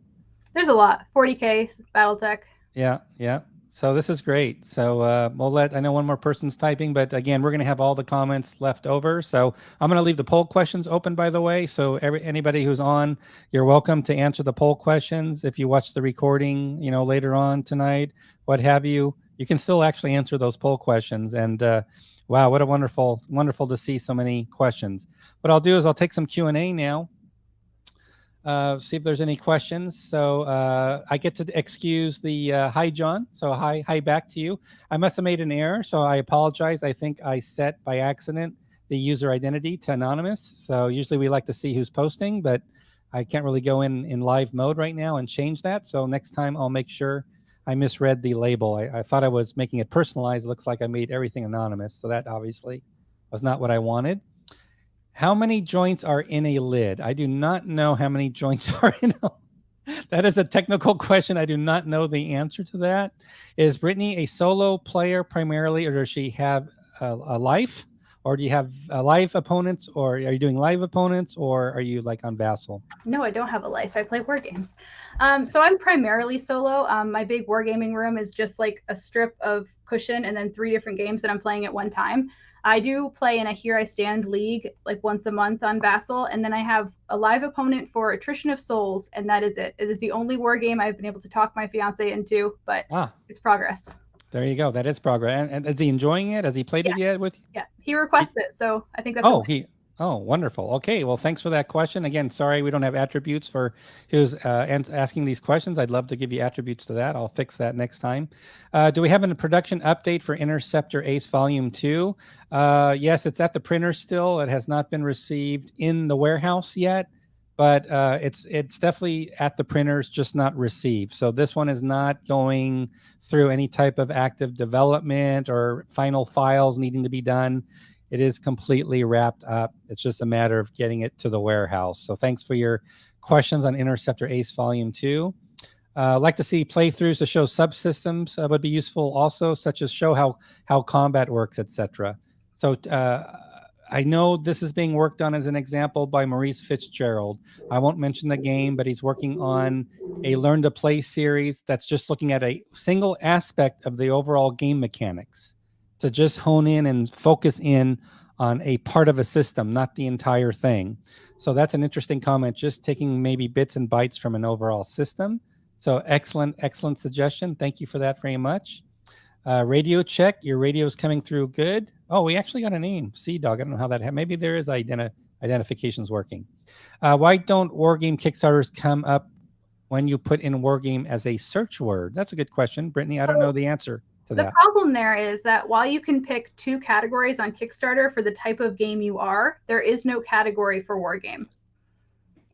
There's a lot. 40K BattleTech. Yeah, yeah. So this is great. So I know one more person's typing, but again, we're going to have all the comments left over. So I'm going to leave the poll questions open, by the way. So anybody who's on, you're welcome to answer the poll questions. If you watch the recording, later on tonight, what have you, you can still actually answer those poll questions. And wow, what a wonderful to see so many questions. What I'll do is I'll take some Q&A now. See if there's any questions. So I get to excuse the hi, John. So hi back to you. I must have made an error, so I apologize. I think I set by accident the user identity to anonymous. So usually we like to see who's posting, but I can't really go in live mode right now and change that. So next time I'll make sure I misread the label. I thought I was making it personalized. It looks like I made everything anonymous. So that obviously was not what I wanted. How many joints are in a lid? I do not know how many joints are in a lid. That is a technical question. I do not know the answer to that. Is Brittany a solo player primarily, or does she have a life? Or do you have live opponents, or are you doing live opponents, or are you like on Vassal? No, I don't have a life. I play war games. So I'm primarily solo. My big wargaming room is just like a strip of cushion and then 3 different games that I'm playing at one time. I do play in a Here I Stand league like once a month on Vassal, and then I have a live opponent for Attrition of Souls, and that is it. It is the only war game I've been able to talk my fiance into, but it's progress. There you go. That is progress. And is he enjoying it? Has he played it yet with you? Yeah, he requested it, so I think that's Oh, wonderful. Okay, well, thanks for that question. Again, sorry we don't have attributes for who's asking these questions. I'd love to give you attributes to that. I'll fix that next time. Do we have a production update for Interceptor Ace Volume 2? Yes, it's at the printer still. It has not been received in the warehouse yet, but it's definitely at the printers, just not received. So this one is not going through any type of active development or final files needing to be done. It is completely wrapped up. It's just a matter of getting it to the warehouse. So thanks for your questions on Interceptor Ace Volume 2. I'd like to see playthroughs to show subsystems would be useful also, such as show how combat works, etc. So I know this is being worked on as an example by Maurice Fitzgerald. I won't mention the game, but he's working on a Learn to Play series that's just looking at a single aspect of the overall game mechanics, to just hone in and focus in on a part of a system, not the entire thing. So that's an interesting comment, just taking maybe bits and bytes from an overall system. So excellent suggestion. Thank you for that very much. Radio check, your radio is coming through good. Oh, we actually got a name, Sea Dog. I don't know how that happened. Maybe there is identifications working. Why don't Wargame Kickstarters come up when you put in Wargame as a search word? That's a good question, Brittany. I don't know the answer to The that? problem there is that while you can pick 2 categories on Kickstarter for the type of game you are, there is no category for war game,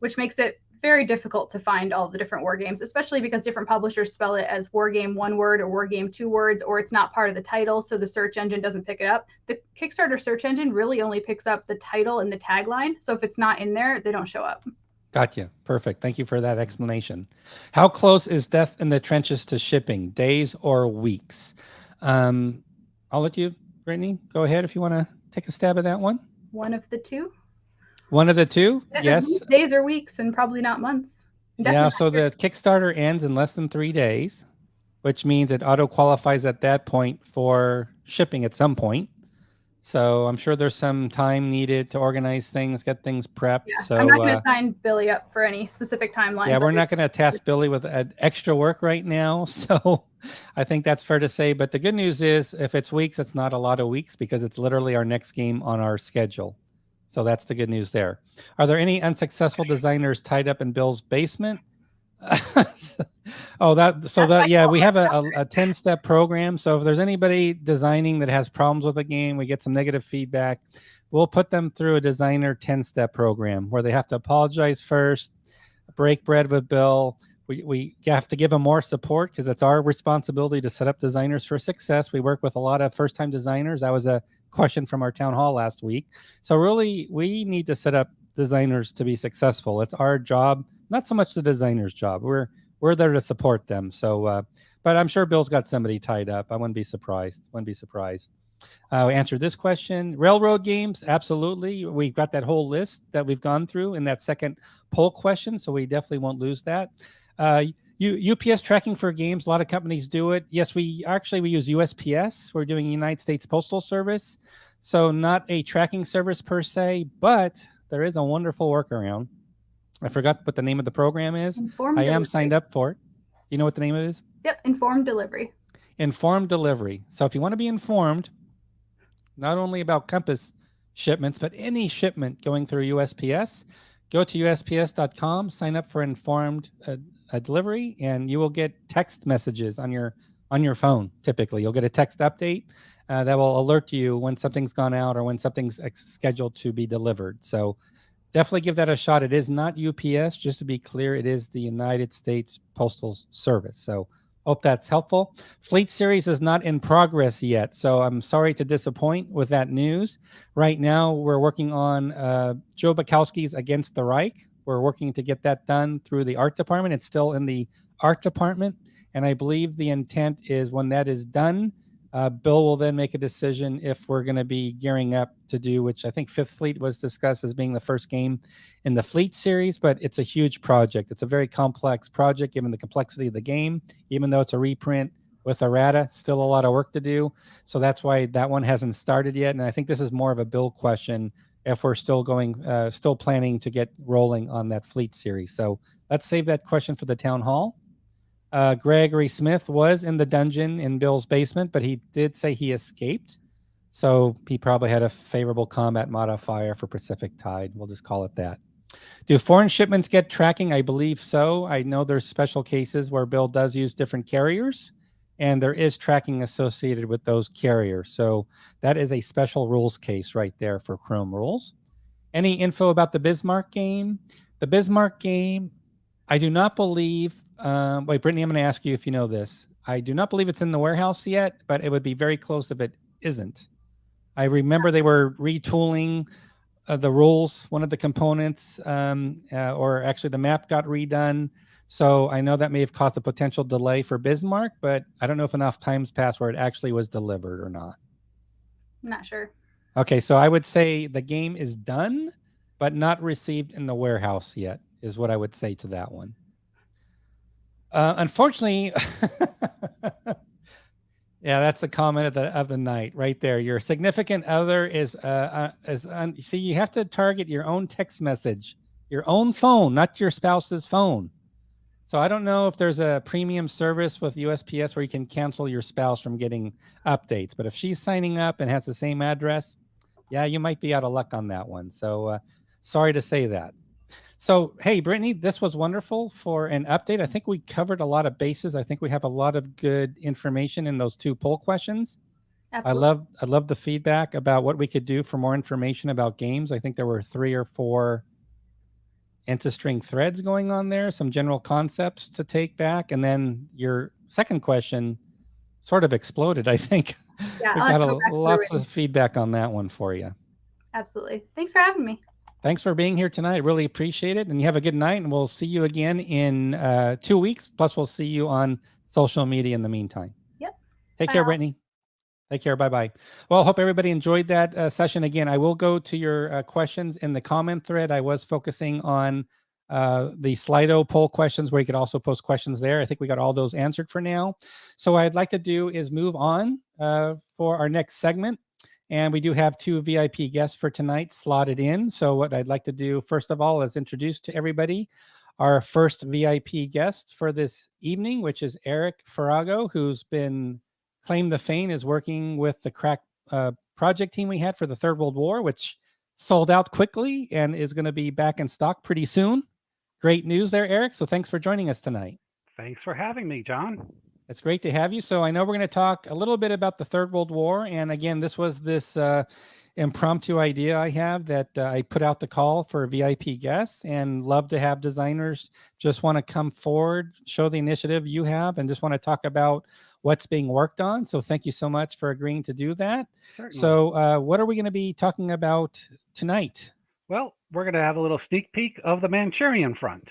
which makes it very difficult to find all the different war games, especially because different publishers spell it as war game 1 word or war game 2 words, or it's not part of the title, so the search engine doesn't pick it up. The Kickstarter search engine really only picks up the title and the tagline, so if it's not in there, they don't show up. Gotcha. Perfect. Thank you for that explanation. How close is Death in the Trenches to shipping? Days or weeks? I'll let you, Brittany, go ahead if you want to take a stab at that one. One of the two. One of the two? Yes. Days or weeks, and probably not months. Definitely yeah, so the Kickstarter ends in less than 3 days, which means it auto-qualifies at that point for shipping at some point. So I'm sure there's some time needed to organize things, get things prepped. Yeah, so I'm not going to sign Billy up for any specific timeline. Yeah, we're not going to task Billy with extra work right now. So I think that's fair to say. But the good news is if it's weeks, it's not a lot of weeks because it's literally our next game on our schedule. So that's the good news there. Are there any unsuccessful designers tied up in Bill's basement? Yeah, we have a 10-step program. So if there's anybody designing that has problems with the game, we get some negative feedback, we'll put them through a designer 10-step program where they have to apologize first, break bread with Bill. We have to give them more support because it's our responsibility to set up designers for success. We work with a lot of first-time designers. That was a question from our town hall last week. So really, we need to set up designers to be successful. It's our job, not so much the designer's job. We're there to support them. So, but I'm sure Bill's got somebody tied up. I wouldn't be surprised. We answered this question. Railroad games, absolutely. We've got that whole list that we've gone through in that second poll question, so we definitely won't lose that. UPS tracking for games, a lot of companies do it. Yes, we use USPS. We're doing United States Postal Service, so not a tracking service per se, but there is a wonderful workaround. I forgot what the name of the program is. I am signed up for it. You know what the name of it is? Yep, Informed Delivery. Informed delivery. So if you want to be informed, not only about Compass shipments, but any shipment going through USPS, go to USPS.com, sign up for informed delivery, and you will get text messages on your phone. Typically, you'll get a text update that will alert you when something's gone out or when something's scheduled to be delivered. So definitely give that a shot. It is not UPS, just to be clear. It is the United States Postal Service. So hope that's helpful. Fleet Series is not in progress yet, so I'm sorry to disappoint with that news. Right now, we're working on Joe Bukowski's Against the Reich. We're working to get that done through the art department. It's still in the art department, and I believe the intent is when that is done, Bill will then make a decision if we're going to be gearing up to do, which I think Fifth Fleet was discussed as being the first game in the Fleet series, but it's a huge project. It's a very complex project given the complexity of the game. Even though it's a reprint with errata, still a lot of work to do. So that's why that one hasn't started yet. And I think this is more of a Bill question if we're still planning to get rolling on that Fleet series. So let's save that question for the town hall. Gregory Smith was in the dungeon in Bill's basement, but he did say he escaped. So he probably had a favorable combat modifier for Pacific Tide. We'll just call it that. Do foreign shipments get tracking? I believe so. I know there's special cases where Bill does use different carriers, and there is tracking associated with those carriers. So that is a special rules case right there for Chrome rules. Any info about the Bismarck game? The Bismarck game, I do not believe... wait, Brittany, I'm going to ask you if you know this. I do not believe it's in the warehouse yet, but it would be very close if it isn't. I remember they were retooling the rules, one of the components, or actually the map got redone. So I know that may have caused a potential delay for Bismarck, but I don't know if enough time's passed where it actually was delivered or not. I'm not sure. Okay, so I would say the game is done, but not received in the warehouse yet, is what I would say to that one. Unfortunately, yeah, that's the comment of the night right there. Your significant other see, you have to target your own text message, your own phone, not your spouse's phone. So I don't know if there's a premium service with USPS where you can cancel your spouse from getting updates. But if she's signing up and has the same address, yeah, you might be out of luck on that one. So sorry to say that. So, hey, Brittany, this was wonderful for an update. I think we covered a lot of bases. I think we have a lot of good information in those 2 poll questions. Absolutely. I love the feedback about what we could do for more information about games. I think there were 3 or 4 interstring threads going on there, some general concepts to take back, and then your second question sort of exploded. I think Yeah, we I'll have got to go back lots through of feedback on that one for you. Absolutely. Thanks for having me. Thanks for being here tonight. I really appreciate it. And you have a good night. And we'll see you again in 2 weeks. Plus, we'll see you on social media in the meantime. Yep. Take Bye care, all. Brittany. Take care. Bye-bye. Well, hope everybody enjoyed that session. Again, I will go to your questions in the comment thread. I was focusing on the Slido poll questions where you could also post questions there. I think we got all those answered for now. So what I'd like to do is move on for our next segment. And we do have 2 VIP guests for tonight slotted in. So what I'd like to do, first of all, is introduce to everybody our first VIP guest for this evening, which is Eric Farago, who's been claimed the fame is working with the crack project team we had for the Third World War, which sold out quickly and is going to be back in stock pretty soon. Great news there, Eric. So thanks for joining us tonight. Thanks for having me, John. It's great to have you. So I know we're going to talk a little bit about the Third World War. And again, this was this impromptu idea I have that I put out the call for VIP guests, and love to have designers just want to come forward, show the initiative you have, and just want to talk about what's being worked on. So thank you so much for agreeing to do that. Certainly. So what are we going to be talking about tonight? Well, we're going to have a little sneak peek of the Manchurian Front.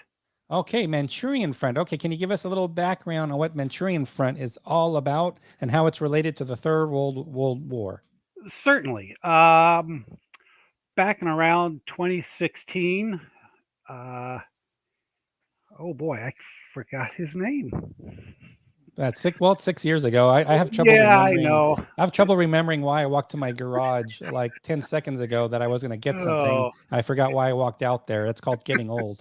Okay, Manchurian Front. Okay, can you give us a little background on what Manchurian Front is all about and how it's related to the Third World War? Certainly. Back in around 2016, oh boy, I forgot his name. That's 6 years ago. I have trouble remembering. I know. I have trouble remembering why I walked to my garage like 10 seconds ago that I was going to get something. Oh. I forgot why I walked out there. It's called getting old.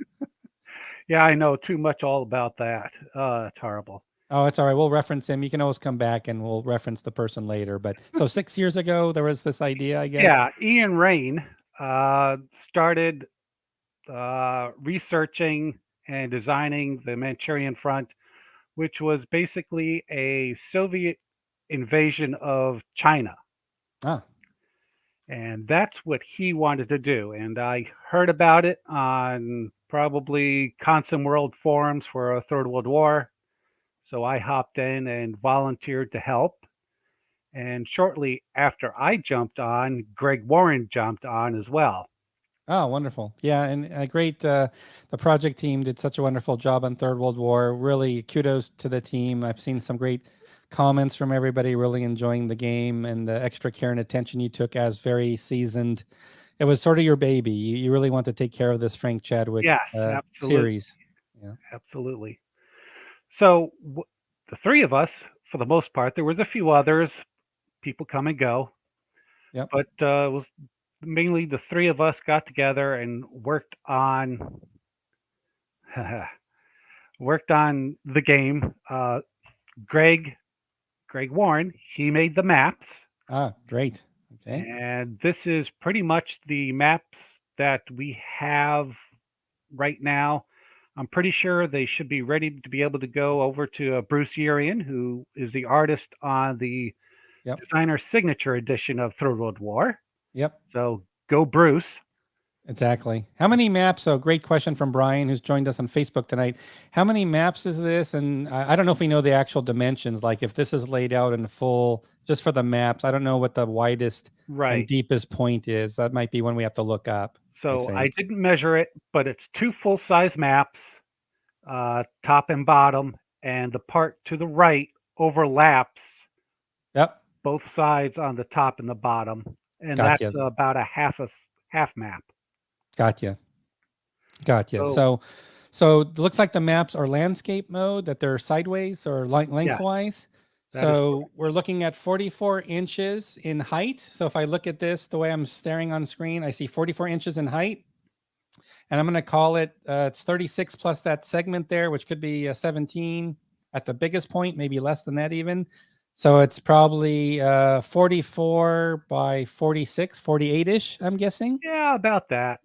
Yeah, I know too much all about that. It's horrible. Oh, it's all right. We'll reference him. You can always come back and we'll reference the person later. But so 6 years ago, there was this idea, I guess. Yeah, Ian Rain started researching and designing the Manchurian Front, which was basically a Soviet invasion of China. Ah. And that's what he wanted to do. And I heard about it on probably Consum World forums for a Third World War. So I hopped in and volunteered to help. And shortly after I jumped on, Greg Warren jumped on as well. Oh, wonderful. Yeah, and great. The project team did such a wonderful job on Third World War. Really kudos to the team. I've seen some great comments from everybody really enjoying the game and the extra care and attention you took as very seasoned. It was sort of your baby. You really want to take care of this Frank Chadwick series. Yeah, absolutely. So the 3 of us, for the most part, there was a few others, people come and go. Yep. But it was mainly the 3 of us got together and worked on the game. Greg Warren, he made the maps. Ah, great. Okay. And this is pretty much the maps that we have right now. I'm pretty sure they should be ready to be able to go over to Bruce Urian, who is the artist on the designer signature edition of Third World War. Yep. So go Bruce. Exactly. How many maps? So great question from Brian, who's joined us on Facebook tonight. How many maps is this? And I don't know if we know the actual dimensions, like if this is laid out in full, just for the maps. I don't know what the widest and deepest point is. That might be one we have to look up. So I didn't measure it, but it's 2 full-size maps, top and bottom, and the part to the right overlaps both sides on the top and the bottom. And that's about a half map. Gotcha. So it looks like the maps are landscape mode, that they're sideways or lengthwise. Yes, so we're looking at 44 inches in height. So if I look at this, the way I'm staring on screen, I see 44 inches in height. And I'm going to call it, it's 36 plus that segment there, which could be 17 at the biggest point, maybe less than that even. So it's probably 44 by 46, 48-ish, I'm guessing. Yeah, about that.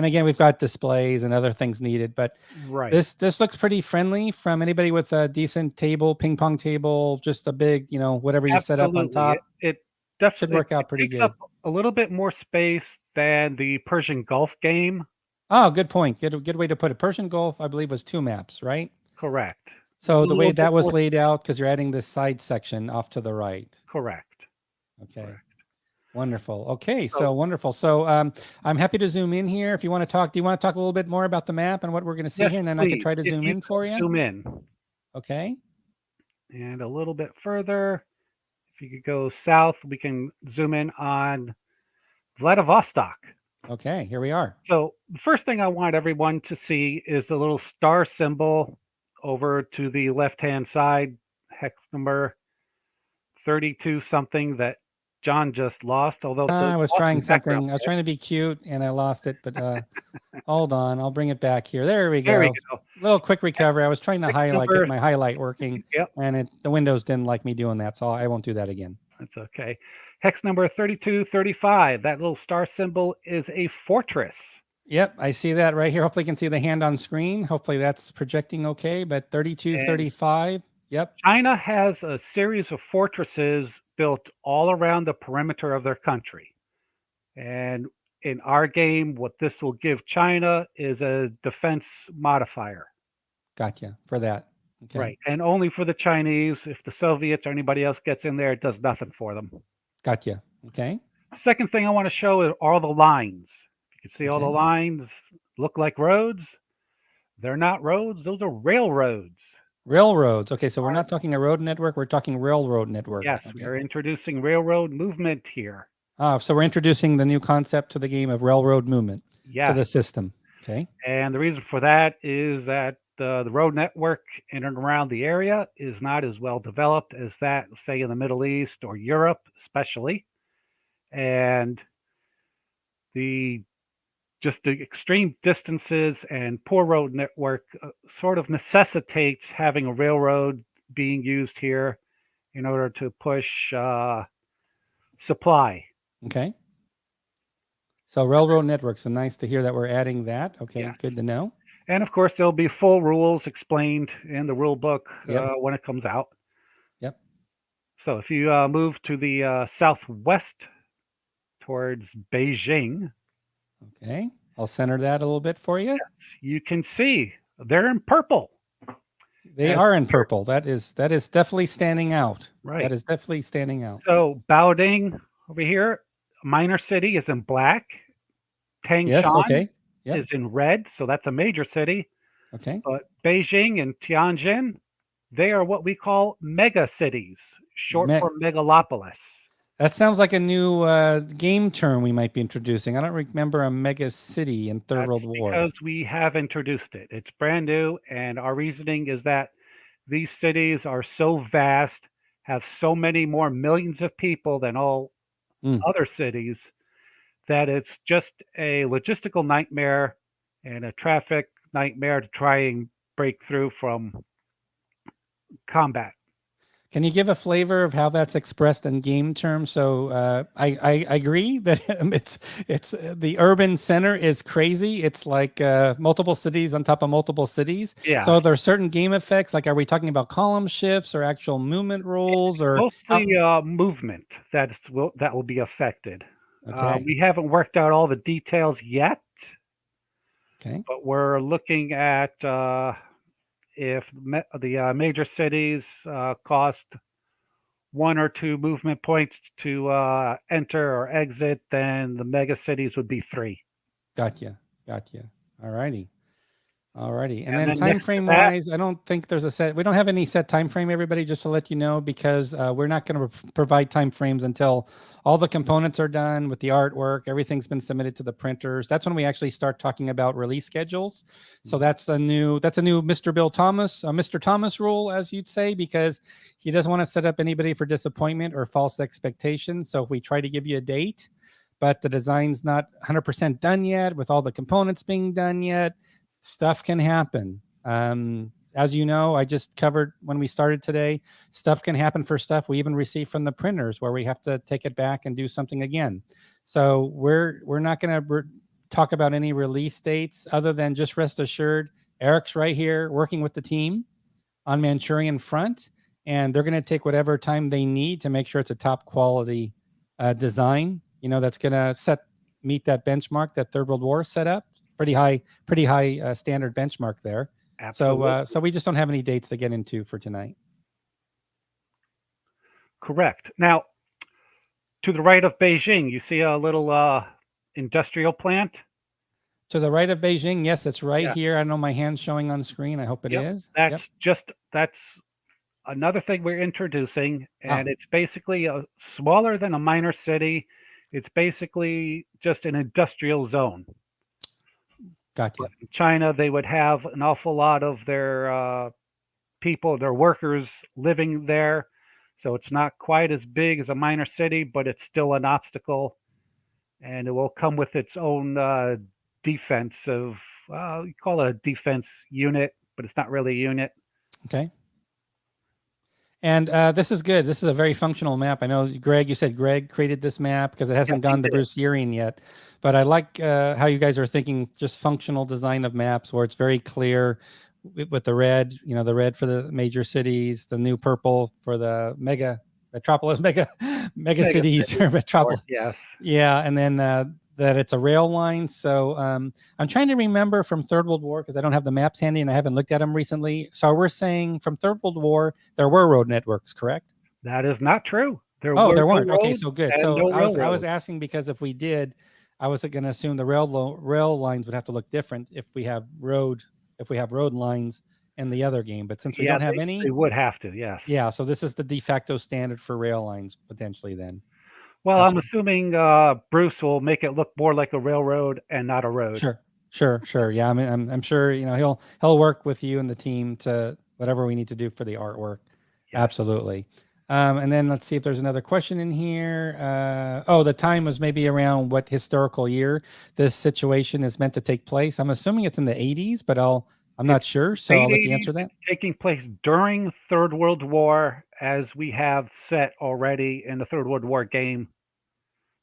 And again, we've got displays and other things needed, but Right. this looks pretty friendly from anybody with a decent table, ping pong table, just a big, whatever you set up on Absolutely. top. It Should definitely work out it pretty takes good. up a little bit more space than the Persian Gulf game. Oh, good point. Good way to put it. Persian Gulf, I believe, was 2 maps, right? Correct. So A the way little bit that was more laid out, because you're adding this side section off to the right. correct. Okay. Correct. Wonderful. Okay, So- so wonderful. So I'm happy to zoom in here. If you want to talk, do you want to talk a little bit more about the map and what we're going to see Yes, here? And then I could please. try to If zoom in for could you. Zoom in. Okay. And a little bit further. If you could go south, we can zoom in on Vladivostok. Okay, here we are. So the first thing I want everyone to see is the little star symbol over to the left-hand side, hex number 32 something that John just lost. Although it's I was awesome trying background something. I was there. trying to be cute and I lost it, but hold on. I'll bring it back here. There we There we go. go. Little quick recovery. I was trying to Hex highlight, number- get my highlight working, Yep, and the Windows didn't like me doing that, so I won't do that again. that's okay. Hex number 3235. That little star symbol is a fortress. Yep, I see that right here. Hopefully you can see the hand on screen. Hopefully that's projecting okay, but 3235. Yep. China has a series of fortresses built all around the perimeter of their country. And in our game, what this will give China is a defense modifier. Gotcha for that. Okay. Right. And only for the Chinese. If the Soviets or anybody else gets in there, it does nothing for them. Gotcha. Okay. Second thing I want to show is all the lines. You can see all the Okay. lines look like roads. They're not roads. Those are railroads. Railroads. Okay, so we're not talking a road network. We're talking railroad network. Yes, Okay. we're introducing railroad movement here. So we're introducing the new concept to the game of railroad movement to the Yes. system. Okay. And the reason for that is that the road network in and around the area is not as well developed as that, say, in the Middle East or Europe, especially. And the extreme distances and poor road network sort of necessitates having a railroad being used here in order to push supply. Okay. So railroad networks. So nice to hear that we're adding that. Okay, Yes. good to know. And of course, there'll be full rules explained in the rule book Yep. when it comes out. Yep. So if you move to the southwest towards Beijing, Okay. I'll center that a little bit for you. you can see they're in purple. They And are in purple. That is definitely standing out. Right. That is definitely standing out. So Baoding over here, minor city, is in black. Tangshan Yes. Okay. Yep. is in red, so that's a major city. Okay. But Beijing and Tianjin, they are what we call mega cities, short for megalopolis. That sounds like a new game term we might be introducing. I don't remember a mega city in Third World War. Because we have introduced it. It's brand new, and our reasoning is that these cities are so vast, have so many more millions of people than all other cities, that it's just a logistical nightmare and a traffic nightmare to try and break through from combat. Can you give a flavor of how that's expressed in game terms? So I agree that it's the urban center is crazy. It's like multiple cities on top of multiple cities. Yeah. So there are certain game effects. Like, are we talking about column shifts or actual movement rules, It's or mostly movement that will be affected. Okay. We haven't worked out all the details yet, Okay. but we're looking at if the major cities cost 1 or 2 movement points to enter or exit, then the mega cities would be 3. Gotcha. All righty. And And then then time next to frame that- wise, I don't think there's a set. We don't have any set time frame, everybody, just to let you know, because we're not going to provide time frames until all the components are done with the artwork. Everything's been submitted to the printers. That's when we actually start talking about release schedules. So that's a new Mr. Thomas rule, as you'd say, because he doesn't want to set up anybody for disappointment or false expectations. So if we try to give you a date, but the design's not 100% done yet, with all the components being done yet, stuff can happen. As you know, I just covered when we started today, stuff can happen for stuff we even receive from the printers where we have to take it back and do something again. So we're not going to talk about any release dates other than just rest assured, Eric's right here working with the team on Manchurian Front, and they're going to take whatever time they need to make sure it's a top quality design. That's going to meet that benchmark that Third World War set up. Pretty high standard benchmark there. Absolutely. So we just don't have any dates to get into for tonight. Correct. Now, to the right of Beijing, you see a little industrial plant? To the right of Beijing, yes, it's right here. I know my hand's showing on screen. I hope it is. That's another thing we're introducing, and it's basically smaller than a minor city. It's basically just an industrial zone. Gotcha. In China, they would have an awful lot of their people, their workers living there. So it's not quite as big as a minor city, but it's still an obstacle. And it will come with its own defensive, you call it a defense unit, but it's not really a unit. Okay. And this is good. This is a very functional map. I know, Greg, you said Greg created this map because it hasn't gone to Bruce Yearing yet. But I like how you guys are thinking just functional design of maps where it's very clear with the red, the red for the major cities, the new purple for the mega cities or metropolis. Yes. Yeah. And then that it's a rail line. So I'm trying to remember from Third World War because I don't have the maps handy and I haven't looked at them recently. So we're saying from Third World War, there were road networks, correct? That is not true. There weren't. Okay, so good. So I was asking because if we did, I was going to assume the rail lines would have to look different if we have road lines in the other game. But since we don't have any, they would have to. Yes. Yeah. So this is the de facto standard for rail lines potentially then. Well, I'm assuming Bruce will make it look more like a railroad and not a road. Sure. Yeah, I mean, I'm sure he'll work with you and the team to whatever we need to do for the artwork. Yes. Absolutely. And then let's see if there's another question in here. The time was maybe around what historical year this situation is meant to take place. I'm assuming it's in the 80s, but I'm not sure. So I'll let you answer that. Taking place during Third World War, as we have set already in the Third World War game.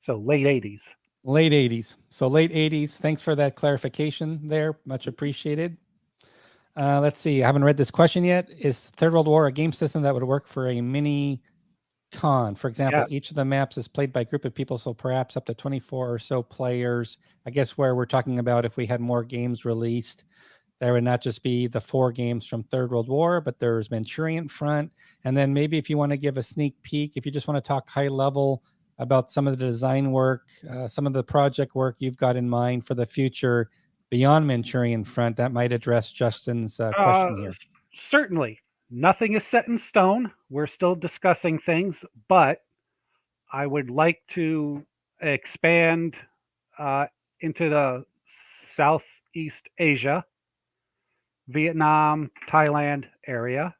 So late 80s. Late 80s. So late 80s. Thanks for that clarification there. Much appreciated. Let's see. I haven't read this question yet. Is Third World War a game system that would work for a mini con? For example, each of the maps is played by a group of people, so perhaps up to 24 or so players. I guess where we're talking about if we had more games released, there would not just be the 4 games from Third World War, but there's Manchurian Front. And then maybe if you want to give a sneak peek, if you just want to talk high level about some of the design work, some of the project work you've got in mind for the future beyond Manchurian Front, that might address Justin's question here. Certainly. Nothing is set in stone. We're still discussing things, but I would like to expand into the Southeast Asia, Vietnam, Thailand area.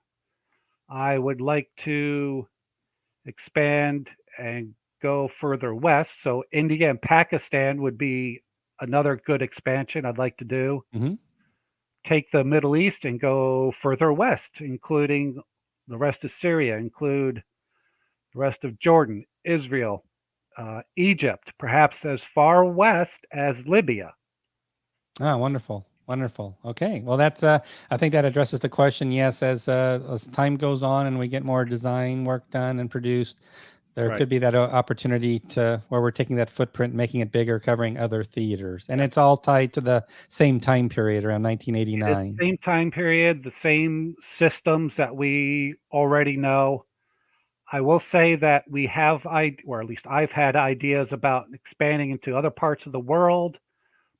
I would like to expand and go further west. So India and Pakistan would be another good expansion I'd like to do. Mm-hmm. Take the Middle East and go further west, including the rest of Syria, include the rest of Jordan, Israel, Egypt, perhaps as far west as Libya. Ah, wonderful. Okay. Well, that's, I think that addresses the question. Yes. As time goes on and we get more design work done and produced, there could be that opportunity to where we're taking that footprint, making it bigger, covering other theaters. And it's all tied to the same time period around 1989. Same time period, the same systems that we already know. I will say that we have, or at least I've had ideas about expanding into other parts of the world,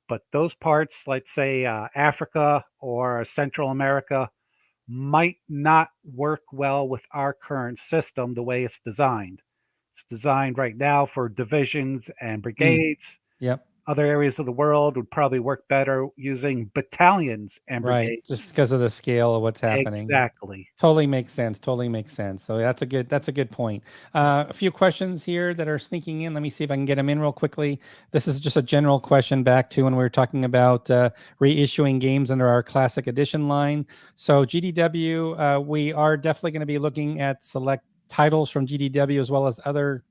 but those parts, let's say Africa or Central America, might not work well with our current system the way it's designed. It's designed right now for divisions and brigades. Yep. Other areas of the world would probably work better using battalions and brigades. Right, just because of the scale of what's happening. Exactly. Totally makes sense. So that's a good point. A few questions here that are sneaking in. Let me see if I can get them in real quickly. This is just a general question back to when we were talking about reissuing games under our Classic Edition line. So GDW, we are definitely going to be looking at select titles from GDW as well as other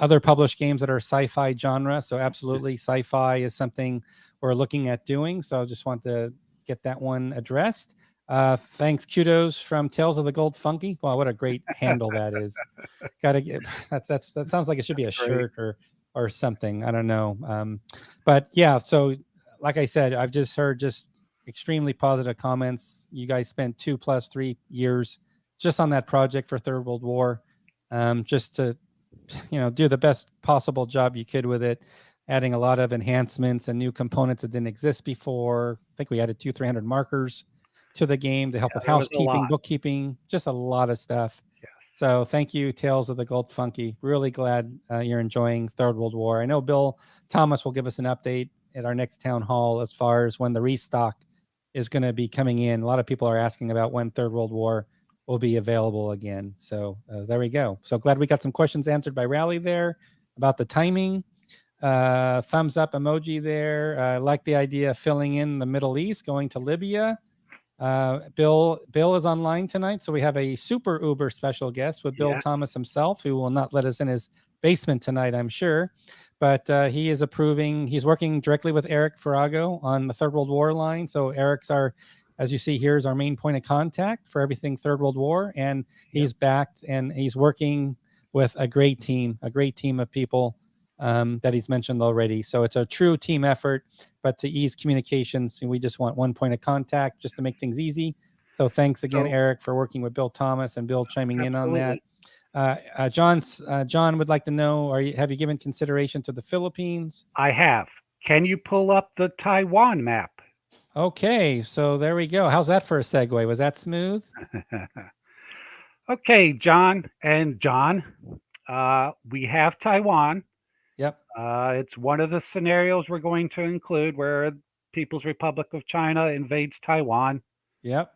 other published games that are sci-fi genre. So absolutely, sci-fi is something we're looking at doing. So I just want to get that one addressed. Thanks, kudos from Tales of the Gold Funky. Wow, what a great handle that is. Gotta get that sounds like it should be a shirt or something. I don't know. But yeah, so like I said, I've just heard just extremely positive comments. You guys spent 2+3 years just on that project for Third World War, just to do the best possible job you could with it, adding a lot of enhancements and new components that didn't exist before. I think we added 200-300 markers to the game to help with housekeeping, bookkeeping, just a lot of stuff. Yes. So thank you, Tales of the Gold Funky. Really glad you're enjoying Third World War. I know Bill Thomas will give us an update at our next town hall as far as when the restock is going to be coming in. A lot of people are asking about when Third World War will be available again. So there we go. So glad we got some questions answered by Rally there about the timing. Thumbs up emoji there. I like the idea of filling in the Middle East, going to Libya. Bill is online tonight, so we have a super uber special guest with Bill Thomas himself, who will not let us in his basement tonight, I'm sure. But he is approving. He's working directly with Eric Farago on the Third World War line. So Eric's as you see here, is our main point of contact for everything Third World War, and he's backed and he's working with a great team of people that he's mentioned already. So it's a true team effort, but to ease communications, we just want one point of contact just to make things easy. So thanks again, Eric, for working with Bill Thomas and Bill chiming in on that. John would like to know, have you given consideration to the Philippines? I have. Can you pull up the Taiwan map? Okay, so there we go. How's that for a segue? Was that smooth? Okay, John and John, we have Taiwan. Yep. It's one of the scenarios we're going to include where People's Republic of China invades Taiwan. Yep.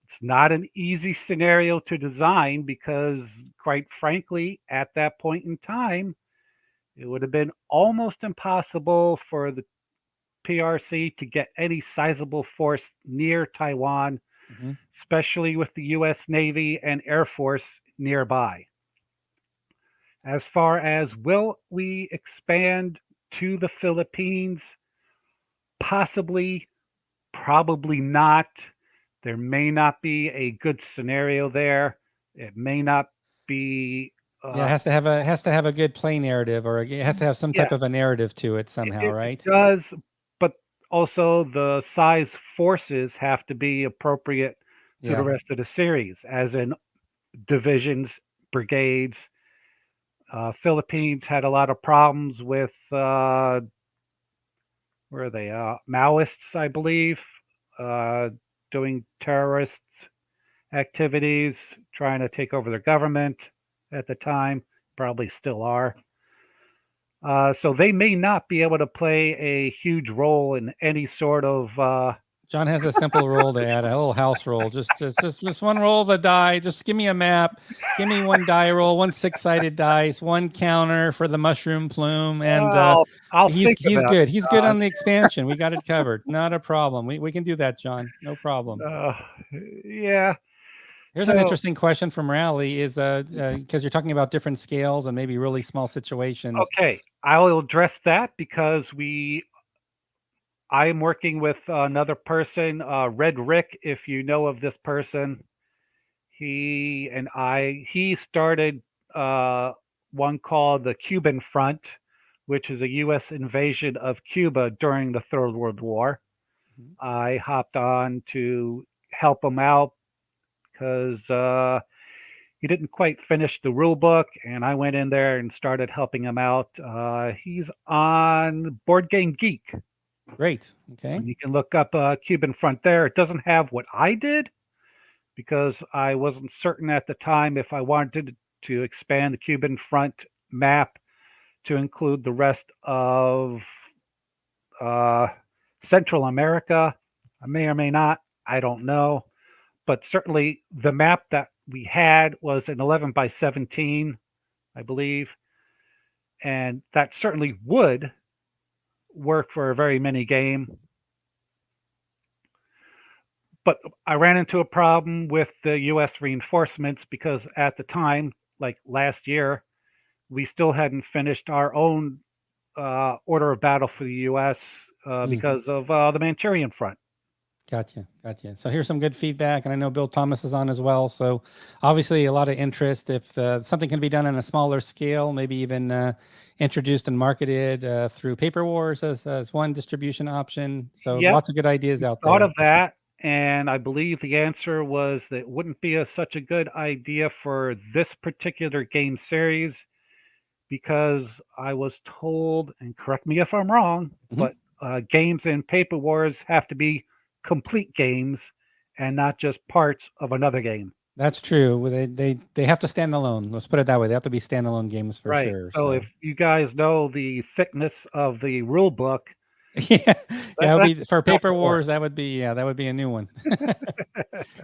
It's not an easy scenario to design because, quite frankly, at that point in time, it would have been almost impossible for the PRC to get any sizable force near Taiwan, especially with the U.S. Navy and Air Force nearby. As far as will we expand to the Philippines? Possibly, probably not. There may not be a good scenario there. It may not be. It has to have a good play narrative, or it has to have some type of a narrative to it somehow, right? It does, but also the size forces have to be appropriate to the rest of the series, as in divisions, brigades. Philippines had a lot of problems with where are they? Maoists, I believe, doing terrorist activities, trying to take over their government at the time, probably still are. So they may not be able to play a huge role in any sort of. John has a simple roll to add, a little house roll. Just one roll of the die. Just give me a map. Give me one die roll, one 6-sided dice, one counter for the mushroom plume, and he's good. He's good on the expansion. We got it covered. Not a problem. We can do that, John. No problem. Yeah. Here's an interesting question from Rally, is because you're talking about different scales and maybe really small situations. Okay, I will address that because I am working with another person, Red Rick, if you know of this person. He started one called the Cuban Front, which is a U.S. invasion of Cuba during the Third World War. I hopped on to help him out because he didn't quite finish the rule book, and I went in there and started helping him out. He's on Board Game Geek. Great. Okay. And you can look up Cuban Front there. It doesn't have what I did because I wasn't certain at the time if I wanted to expand the Cuban Front map to include the rest of Central America. I may or may not. I don't know. But certainly the map that we had was an 11 by 17, I believe. And that certainly would work for a very mini game. But I ran into a problem with the U.S. reinforcements because at the time, like last year, we still hadn't finished our own order of battle for the U.S. Because of the Manchurian Front. Gotcha. So here's some good feedback, and I know Bill Thomas is on as well. So obviously a lot of interest. If something can be done on a smaller scale, maybe even introduced and marketed through Paper Wars as one distribution option. So lots of good ideas out there. Thought of that, and I believe the answer was that it wouldn't be such a good idea for this particular game series, because I was told, and correct me if I'm wrong, but games in Paper Wars have to be complete games and not just parts of another game. That's true. They have to stand alone. Let's put it that way. They have to be standalone games for sure. So if you guys know the thickness of the rule book, that would be for Paper Wars. That would be a new one.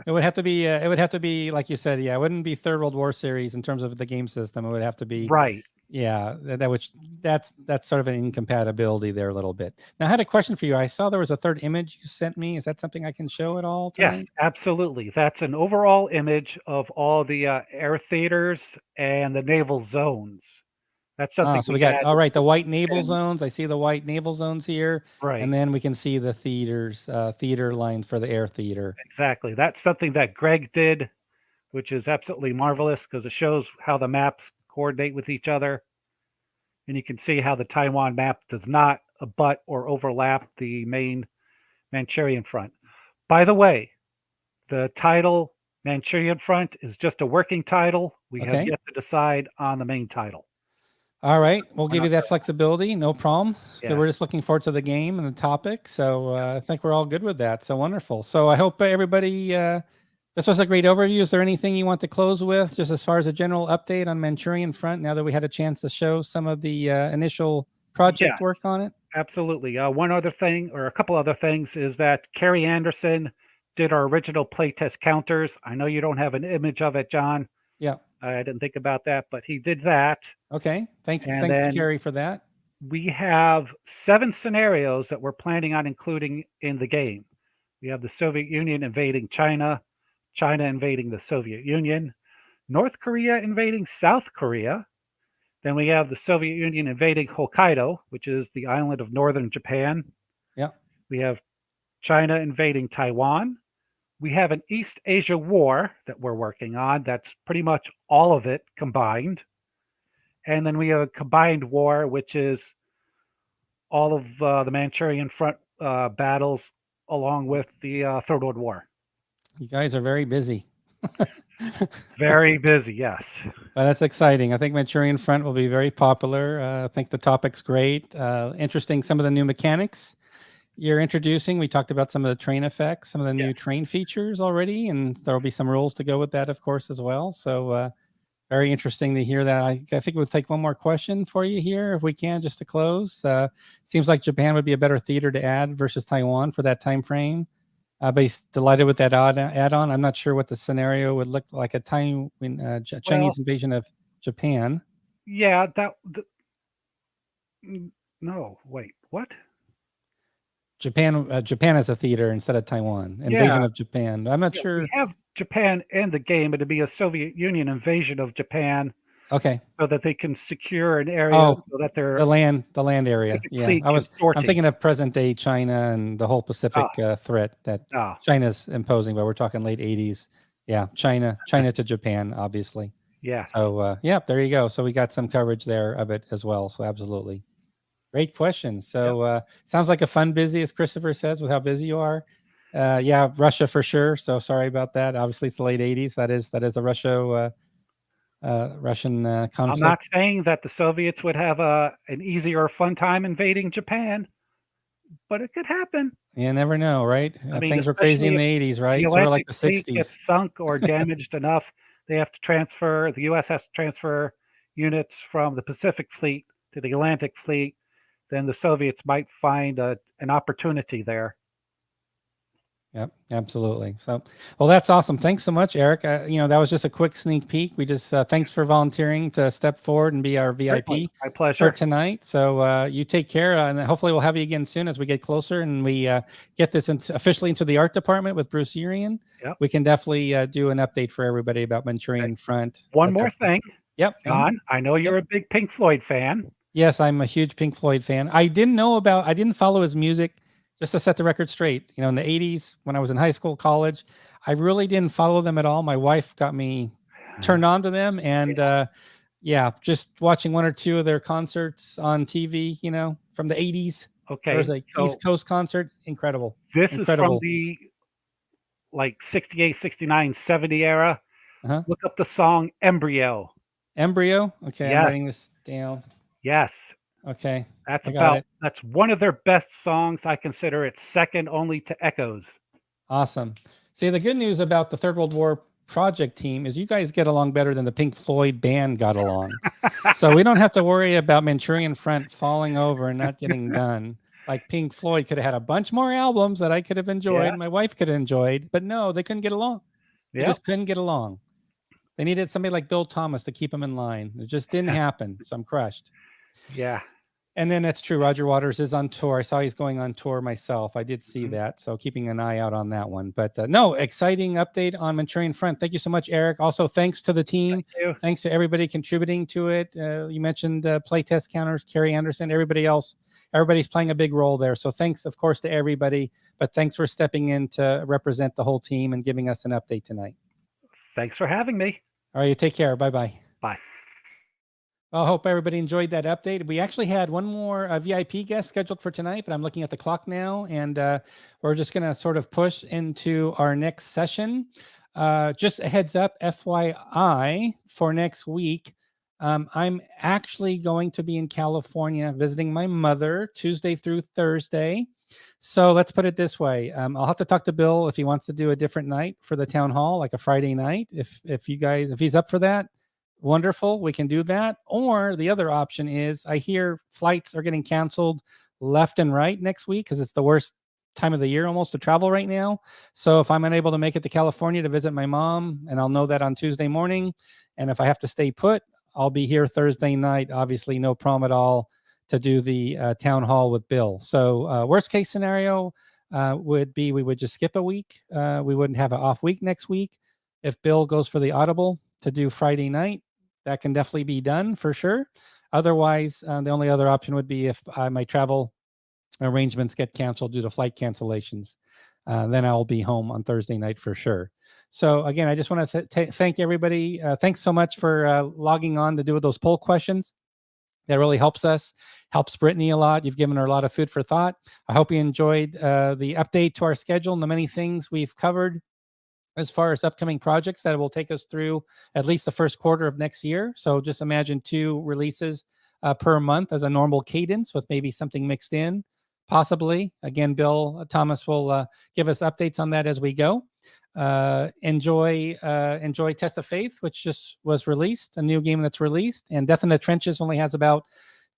It would have to be like you said. It wouldn't be Third World War series in terms of the game system. It would have to be that's sort of an incompatibility there a little bit. Now I had a question for you. I saw there was a third image you sent me. Is that something I can show at all tonight? Yes, absolutely. That's an overall image of all the air theaters and the naval zones. That's something. So we got the white naval zones. I see the white naval zones here, and then we can see the theater lines for the air theater. Exactly. That's something that Greg did, which is absolutely marvelous because it shows how the maps coordinate with each other, and you can see how the Taiwan map does not abut or overlap the main Manchurian Front. By the way, the title Manchurian Front is just a working title. We have yet to decide on the main title. All right, we'll give you that flexibility, no problem. So we're just looking forward to the game and the topic. So I think we're all good with that. So wonderful. So I hope everybody, this was a great overview. Is there anything you want to close with, just as far as a general update on Manchurian Front, now that we had a chance to show some of the initial project work on it? Absolutely. One other thing, or a couple other things, is that Kerry Anderson did our original playtest counters. I know you don't have an image of it, John. Yeah. I didn't think about that, but he did that. Okay. Thanks to Kerry for that. We have 7 scenarios that we're planning on including in the game. We have the Soviet Union invading China, China invading the Soviet Union, North Korea invading South Korea. Then we have the Soviet Union invading Hokkaido, which is the island of northern Japan. Yeah. We have China invading Taiwan. We have an East Asia war that we're working on. That's pretty much all of it combined. And then we have a combined war, which is all of the Manchurian Front battles, along with the Third World War. You guys are very busy. Very busy, yes. Well, that's exciting. I think Manchurian Front will be very popular. I think the topic's great. Interesting, some of the new mechanics you're introducing. We talked about some of the train effects, some of the new train features already, and there will be some rules to go with that, of course, as well. So very interesting to hear that. I think we'll take one more question for you here, if we can, just to close. Seems like Japan would be a better theater to add versus Taiwan for that time frame. But he's delighted with that add-on. I'm not sure what the scenario would look like a time when Chinese invasion of Japan. Yeah, no, wait, what? Japan as a theater instead of Taiwan. Invasion of Japan. I'm not sure. We have Japan in the game, but it'd be a Soviet Union invasion of Japan. Okay. So that they can secure an area so that they're the land area. Yeah. I'm thinking of present day China and the whole Pacific threat that China's imposing, but we're talking late 80s. Yeah, China to Japan, obviously. Yeah. So there you go. So we got some coverage there of it as well. So absolutely. Great question. So sounds like a fun busy, as Christopher says, with how busy you are. Russia for sure. So sorry about that. Obviously, it's the late 80s. That is a Russian conflict. I'm not saying that the Soviets would have an easier or fun time invading Japan, but it could happen. You never know, right? Things were crazy in the 80s, right? The sort of like the 60s. Gets sunk or damaged enough, they have to transfer. The U.S. has to transfer units from the Pacific Fleet to the Atlantic Fleet. Then the Soviets might find an opportunity there. Yep, absolutely. So, well, that's awesome. Thanks so much, Eric. That was just a quick sneak peek. We just thanks for volunteering to step forward and be our VIP. My pleasure. For tonight. So you take care, and hopefully we'll have you again soon as we get closer and we get this officially into the art department with Bruce Urian. Yep. We can definitely do an update for everybody about Manchurian Front. One more thing. Yep. John, I know you're a big Pink Floyd fan. Yes, I'm a huge Pink Floyd fan. I didn't follow his music, just to set the record straight. In the 80s, when I was in high school, college, I really didn't follow them at all. My wife got me turned on to them. And just watching one or two of their concerts on TV, from the 80s. Okay. There was a East Coast concert. Incredible. This Incredible. is from the 68, 69, 70 era. Look up the song Embryo. Embryo? Okay, yes. I'm writing this down. Yes. Okay. That's one of their best songs. I consider it second only to Echoes. Awesome. See, the good news about the Third World War project team is you guys get along better than the Pink Floyd band got along. So we don't have to worry about Manchurian Front falling over and not getting done. Like Pink Floyd could have had a bunch more albums that I could have enjoyed, my wife could have enjoyed, but no, they couldn't get along. They just couldn't get along. They needed somebody like Bill Thomas to keep them in line. It just didn't happen. So I'm crushed. Yeah. And then that's true. Roger Waters is on tour. I saw he's going on tour myself. I did see that. So keeping an eye out on that one. But no, exciting update on Manchurian Front. Thank you so much, Eric. Also, thanks to the team. Thanks to everybody contributing to it. You mentioned playtest counters, Carrie Anderson, everybody else. Everybody's playing a big role there. So thanks, of course, to everybody. But thanks for stepping in to represent the whole team and giving us an update tonight. Thanks for having me. All right, you take care. Bye-bye. Bye. I hope everybody enjoyed that update. We actually had one more VIP guest scheduled for tonight, but I'm looking at the clock now, and we're just going to sort of push into our next session. Just a heads up, FYI, for next week, I'm actually going to be in California visiting my mother Tuesday through Thursday. So let's put it this way. I'll have to talk to Bill if he wants to do a different night for the town hall, like a Friday night. If he's up for that, wonderful, we can do that. Or the other option is, I hear flights are getting canceled left and right next week because it's the worst time of the year almost to travel right now. So if I'm unable to make it to California to visit my mom, and I'll know that on Tuesday morning, and if I have to stay put, I'll be here Thursday night. Obviously, no problem at all to do the town hall with Bill. So worst case scenario would be we would just skip a week. We wouldn't have an off week next week. If Bill goes for the audible to do Friday night, that can definitely be done for sure. Otherwise, the only other option would be if my travel arrangements get canceled due to flight cancellations. Then I'll be home on Thursday night for sure. So again, I just want to thank everybody. Thanks so much for logging on to do those poll questions. That really helps us, helps Brittany a lot. You've given her a lot of food for thought. I hope you enjoyed the update to our schedule and the many things we've covered as far as upcoming projects that will take us through at least the first quarter of next year. So just imagine 2 releases per month as a normal cadence with maybe something mixed in, possibly. Again, Bill Thomas will give us updates on that as we go. Enjoy Test of Faith, which just was released, a new game that's released, and Death in the Trenches only has about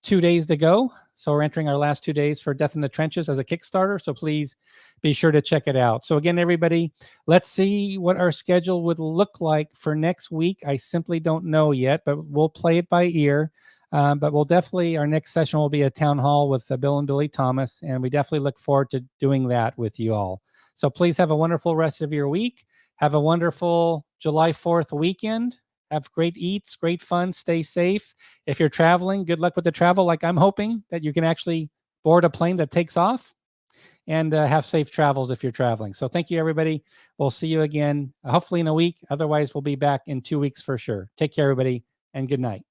2 days to go. So we're entering our last 2 days for Death in the Trenches as a Kickstarter. So please be sure to check it out. So again, everybody, let's see what our schedule would look like for next week. I simply don't know yet, but we'll play it by ear. But we'll definitely, our next session will be a town hall with Bill and Billy Thomas, and we definitely look forward to doing that with you all. So please have a wonderful rest of your week. Have a wonderful July 4th weekend. Have great eats, great fun, stay safe. If you're traveling, good luck with the travel, like I'm hoping that you can actually board a plane that takes off, and have safe travels if you're traveling. So thank you, everybody. We'll see you again, hopefully in a week. Otherwise, we'll be back in 2 weeks for sure. Take care, everybody, and good night.